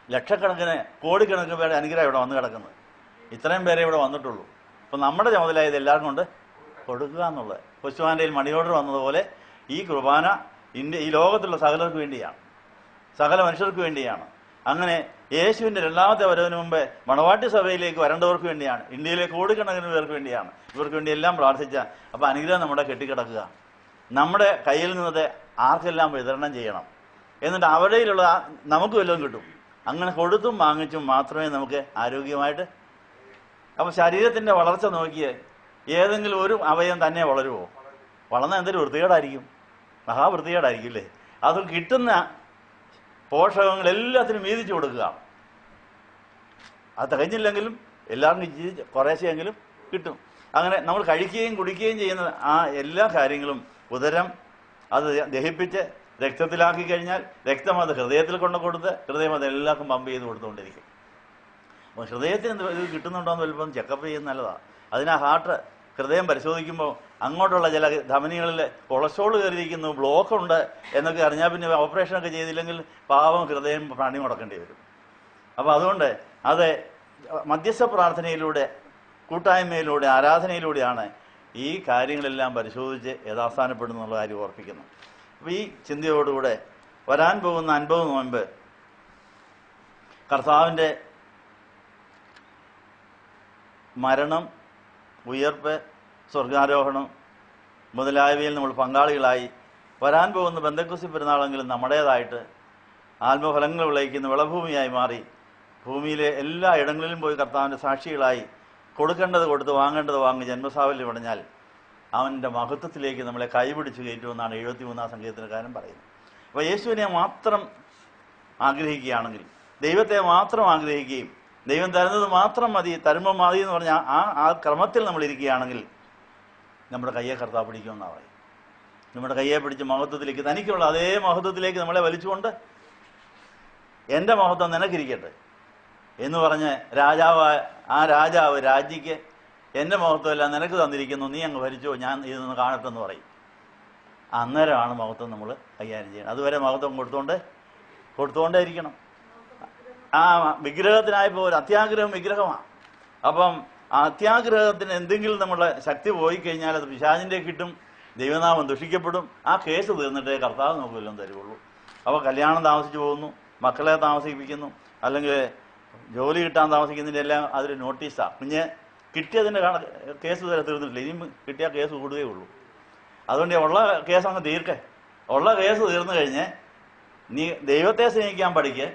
ലക്ഷക്കണക്കിന് കോടിക്കണക്കിന് പേരുടെ അനുഗ്രഹം ഇവിടെ വന്ന് കിടക്കുന്നത്. ഇത്രയും പേരെ ഇവിടെ വന്നിട്ടുള്ളൂ. അപ്പം നമ്മുടെ ചുമതല ഇത് എല്ലാവർക്കും കൊണ്ട് കൊടുക്കുക എന്നുള്ളത്. കൊച്ചുവാൻ്റെയിൽ മണി ഓർഡർ വന്നതുപോലെ ഈ കുർബാന ഈ ലോകത്തുള്ള സകലർക്ക് വേണ്ടിയാണ്, സകല മനുഷ്യർക്ക് വേണ്ടിയാണ്. അങ്ങനെ യേശുവിൻ്റെ രണ്ടാമത്തെ വരവിന് മുമ്പേ മണവാട്ടി സഭയിലേക്ക് വരേണ്ടവർക്ക് വേണ്ടിയാണ്, ഇന്ത്യയിലെ കോടിക്കണക്കിന് പേർക്ക് വേണ്ടിയാണ്. ഇവർക്ക് വേണ്ടി എല്ലാം പ്രാർത്ഥിച്ച അപ്പോൾ അനുഗ്രഹം നമ്മുടെ കെട്ടിക്കിടക്കുക. നമ്മുടെ കയ്യിൽ നിന്നത് ആർക്കെല്ലാം വിതരണം ചെയ്യണം. എന്നിട്ട് അവിടെയുള്ള നമുക്ക് വല്ലതും കിട്ടും. അങ്ങനെ കൊടുത്തും വാങ്ങിച്ചും മാത്രമേ നമുക്ക് ആരോഗ്യമായിട്ട്. അപ്പോൾ ശരീരത്തിൻ്റെ വളർച്ച നോക്കിയേ ഏതെങ്കിലും ഒരു അവയവം തന്നെ വളരുമോ? വളർന്നാൽ എന്തൊരു വൃത്തികേടായിരിക്കും, മഹാവൃത്തികേടായിരിക്കും അല്ലേ? അത് കിട്ടുന്ന പോഷകങ്ങൾ എല്ലാത്തിനും വീതിച്ചു കൊടുക്കുക. അത് തികഞ്ഞില്ലെങ്കിലും എല്ലാവർക്കും കുറേശ്ശെയെങ്കിലും കിട്ടും. അങ്ങനെ നമ്മൾ കഴിക്കുകയും കുടിക്കുകയും ചെയ്യുന്ന ആ എല്ലാ കാര്യങ്ങളും ഉദരം അത് ദഹിപ്പിച്ച് രക്തത്തിലാക്കി കഴിഞ്ഞാൽ രക്തം അത് ഹൃദയത്തിൽ കൊണ്ട് കൊടുത്ത് ഹൃദയം അത് എല്ലാവർക്കും പമ്പ് ചെയ്ത് കൊടുത്തുകൊണ്ടിരിക്കും. അപ്പോൾ ഹൃദയത്തിന് ഇത് കിട്ടുന്നുണ്ടോ എന്ന് വലുപ്പം ചെക്കപ്പ് ചെയ്യുന്നത് നല്ലതാണ്. അതിനാ ഹൃദയം പരിശോധിക്കുമ്പോൾ അങ്ങോട്ടുള്ള ചില ധമനികളിൽ കൊളസ്ട്രോൾ കയറിയിരിക്കുന്നു, ബ്ലോക്കുണ്ട് എന്നൊക്കെ അറിഞ്ഞാൽ പിന്നെ ഓപ്പറേഷനൊക്കെ ചെയ്തില്ലെങ്കിൽ പാവം ഹൃദയം പണി മുടക്കേണ്ടി വരും. അപ്പോൾ അതുകൊണ്ട് അത് മധ്യസ്ഥ പ്രാർത്ഥനയിലൂടെ കൂട്ടായ്മയിലൂടെ ആരാധനയിലൂടെയാണ് ഈ കാര്യങ്ങളെല്ലാം പരിശോധിച്ച് യഥാസ്ഥാനപ്പെടുന്നുള്ള കാര്യം ഓർപ്പിക്കുന്നു. അപ്പോൾ ഈ ചിന്തയോടുകൂടെ വരാൻ പോകുന്ന 50 നോയമ്പ് കർത്താവിൻ്റെ മരണം, ഉയർപ്പ്, സ്വർഗാരോഹണം മുതലായവയിൽ നമ്മൾ പങ്കാളികളായി വരാൻ പോകുന്ന പെന്തക്കോസ്തി പെരുന്നാളെങ്കിലും നമ്മുടേതായിട്ട് ആത്മഫലങ്ങൾ വിളയിക്കുന്ന വിളഭൂമിയായി മാറി ഭൂമിയിലെ എല്ലാ ഇടങ്ങളിലും പോയി കർത്താവിൻ്റെ സാക്ഷികളായി കൊടുക്കേണ്ടത് കൊടുത്ത് വാങ്ങേണ്ടത് വാങ്ങി ജന്മസാവല്യം അടഞ്ഞാൽ അവൻ്റെ മഹത്വത്തിലേക്ക് നമ്മളെ കൈപിടിച്ച് കയറ്റുമെന്നാണ് 73-ാം സങ്കീർത്തനക്കാരൻ പറയുന്നത്. അപ്പോൾ യേശുവിനെ മാത്രം ആഗ്രഹിക്കുകയാണെങ്കിൽ, ദൈവത്തെ മാത്രം ആഗ്രഹിക്കുകയും ദൈവം തരുന്നത് മാത്രം മതി, തരുമ്പം മതി എന്ന് പറഞ്ഞാൽ ആ ക്രമത്തിൽ നമ്മൾ ഇരിക്കുകയാണെങ്കിൽ നമ്മുടെ കയ്യെ കർത്താവ് പിടിക്കുമെന്നാണ് പറയും. നമ്മുടെ കയ്യെ പിടിച്ച് മഹത്വത്തിലേക്ക്, തനിക്കുള്ള അതേ മഹത്വത്തിലേക്ക് നമ്മളെ വലിച്ചുകൊണ്ട് എൻ്റെ മഹത്വം നിനക്കിരിക്കട്ടെ എന്ന് പറഞ്ഞ് രാജാവ് രാജ്ഞിക്ക് എൻ്റെ മഹത്വമെല്ലാം നിനക്ക് തന്നിരിക്കുന്നു, നീ അങ്ങ് ഭരിച്ചോ, ഞാൻ ഇതിൽ നിന്ന് കാണട്ടെന്ന് പറയും. അന്നേരമാണ് മഹത്വം നമ്മൾ കൈകാര്യം ചെയ്യണം. അതുവരെ മഹത്വം കൊടുത്തുകൊണ്ടേ ഇരിക്കണം. ആ വിഗ്രഹത്തിനായപ്പോൾ ഒരു അത്യാഗ്രഹം വിഗ്രഹമാണ്. അപ്പം ആ അത്യാഗ്രഹത്തിന് എന്തെങ്കിലും നമ്മളെ ശക്തി പോയി കഴിഞ്ഞാൽ അത് പിശാചിൻ്റെ കിട്ടും, ദൈവനാമം ദുഷിക്കപ്പെടും. ആ കേസ് തീർന്നിട്ടേ കർത്താവ് നമുക്ക് വല്ലതും തരുള്ളൂ. അപ്പോൾ കല്യാണം താമസിച്ചു പോകുന്നു, മക്കളെ താമസിപ്പിക്കുന്നു, അല്ലെങ്കിൽ ജോലി കിട്ടാൻ താമസിക്കുന്നതിൻ്റെ എല്ലാം അതൊരു നോട്ടീസാണ്. കുഞ്ഞ് കിട്ടിയതിൻ്റെ കേസ് വരെ തീർന്നിട്ടില്ല, ഇനിയും കിട്ടിയ കേസ് കൂടുകയേ ഉള്ളൂ. അതുകൊണ്ട് ഉള്ള കേസ് അങ്ങ് ഉള്ള കേസ് തീർന്നു കഴിഞ്ഞ് നീ ദൈവത്തെ സ്നേഹിക്കാൻ പഠിക്ക്,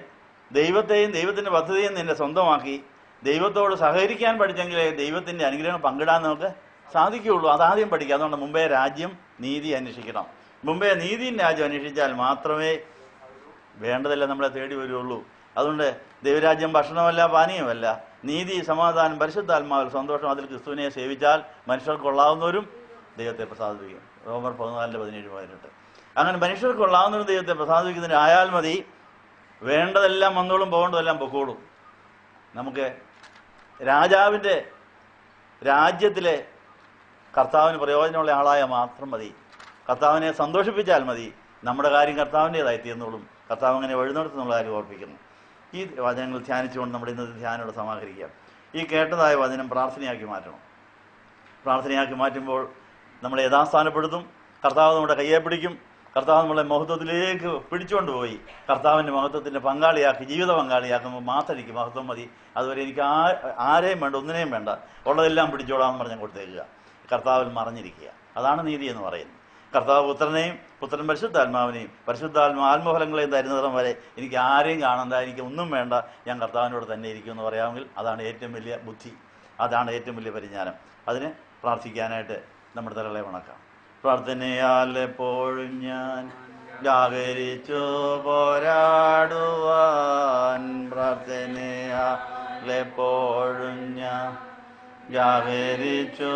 ദൈവത്തെയും ദൈവത്തിൻ്റെ പദ്ധതിയും നിന്നെ സ്വന്തമാക്കി ദൈവത്തോട് സഹകരിക്കാൻ പഠിച്ചെങ്കിലേ ദൈവത്തിൻ്റെ അനുഗ്രഹം പങ്കിടാൻ നമുക്ക് സാധിക്കുകയുള്ളൂ. അതാദ്യം പഠിക്കുക. അതുകൊണ്ട് മുമ്പേ രാജ്യം നീതി അന്വേഷിക്കണം. മുമ്പേ നീതിയും രാജ്യം അന്വേഷിച്ചാൽ മാത്രമേ വേണ്ടതെല്ലാം നമ്മളെ തേടി വരുള്ളൂ. അതുകൊണ്ട് ദൈവരാജ്യം ഭക്ഷണമല്ല, പാനീയമല്ല, നീതി, സമാധാനം, പരിശുദ്ധാത്മാവിൽ സന്തോഷം, അതിൽ ക്രിസ്തുവിനെ സേവിച്ചാൽ മനുഷ്യർക്കുള്ളാവുന്നവരും ദൈവത്തെ പ്രസാദിപ്പിക്കും. റോമർ 14:17-18. അങ്ങനെ മനുഷ്യർക്കുള്ളാവുന്നവരും ദൈവത്തെ പ്രസാദിപ്പിക്കുന്നതിന് ആയാൽ മതി. വേണ്ടതെല്ലാം വന്നോളും, പോകേണ്ടതെല്ലാം പൊക്കോളും. നമുക്ക് രാജാവിൻ്റെ രാജ്യത്തിലെ കർത്താവിന് പ്രയോജനമുള്ള ആളായ മാത്രം മതി. കർത്താവിനെ സന്തോഷിപ്പിച്ചാൽ മതി. നമ്മുടെ കാര്യം കർത്താവിൻ്റെതായി തീർന്നോളും. കർത്താവ് അങ്ങനെ വഴിനടത്തുന്നുള്ള കാര്യം ഓർപ്പിക്കുന്നു. ഈ വചനങ്ങൾ ധ്യാനിച്ചുകൊണ്ട് നമ്മുടെ ഇന്നത്തെ ധ്യാനോടെ സമാഹരിക്കാം. ഈ കേട്ടതായ വചനം പ്രാർത്ഥനയാക്കി മാറ്റണം. പ്രാർത്ഥനയാക്കി മാറ്റുമ്പോൾ നമ്മളെ യഥാസ്ഥാനപ്പെടുത്തും. കർത്താവ് നമ്മുടെ കയ്യെ പിടിക്കും. കർത്താവ് നമ്മളെ മഹത്വത്തിലേക്ക് പിടിച്ചുകൊണ്ടുപോയി കർത്താവിൻ്റെ മഹത്വത്തിൻ്റെ പങ്കാളിയാക്കി, ജീവിത പങ്കാളിയാക്കുമ്പോൾ മാത്രം എനിക്ക് മഹത്വം മതി. അതുവരെ എനിക്ക് ആരെയും വേണ്ട, ഒന്നിനെയും വേണ്ട, ഉള്ളതെല്ലാം പിടിച്ചോളാമെന്ന് പറഞ്ഞ് കൊടുത്തേക്കുക. കർത്താവിൽ മറഞ്ഞിരിക്കുക. അതാണ് നീതി എന്ന് പറയുന്നത്. കർത്താവ് പുത്രനെയും പുത്രൻ പരിശുദ്ധാത്മാവിനെയും ആത്മഫലങ്ങളെയും തരുന്നിടം വരെ എനിക്ക് ആരെയും കാണണ്ട, എനിക്ക് ഒന്നും വേണ്ട, ഞാൻ കർത്താവിനോട് തന്നെ ഇരിക്കും എന്ന് പറയാമെങ്കിൽ അതാണ് ഏറ്റവും വലിയ ബുദ്ധി, അതാണ് ഏറ്റവും വലിയ പരിജ്ഞാനം. അതിന് പ്രാർത്ഥിക്കാനായിട്ട് നമ്മുടെ തലകളെ വണക്കാം. പ്രാർത്ഥനയാൽ എപ്പോഴും ഞാൻ ജാഗരിച്ചു പോരാടുവാൻ, പ്രാർത്ഥനയാൽ എപ്പോഴും ഞാൻ ജാഗരിച്ചു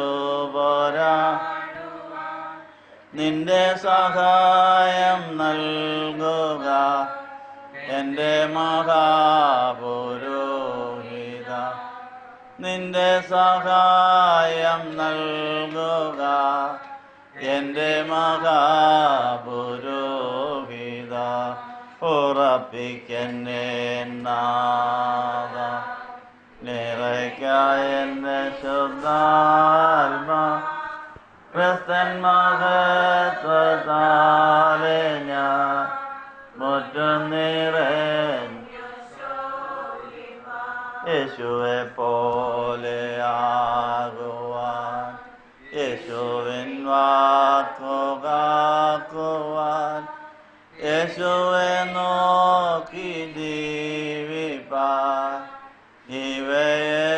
നിന്റെ സഹായം നൽകുക എൻ്റെ മഹാപുരോഹിത, നിന്റെ സഹായം നൽകുക എൻ്റെ മഹാപുരോഹിത. ഉറപ്പിക്കെന്നെ നാഥ, നിറയ്ക്കായെന്നെ ശുദ്ധാത്മാ, ക്രിസ്തൻ മഹത്വത്താലെ ഞാൻ മുറ്റും യേശുവെ പോലെ ആകുവാൻ, യേശുവിൻ വാക്കുകാക്കുവാൻ, യേശുവെ നോക്കി ജീവിപ്പാൻ, ഇവയെ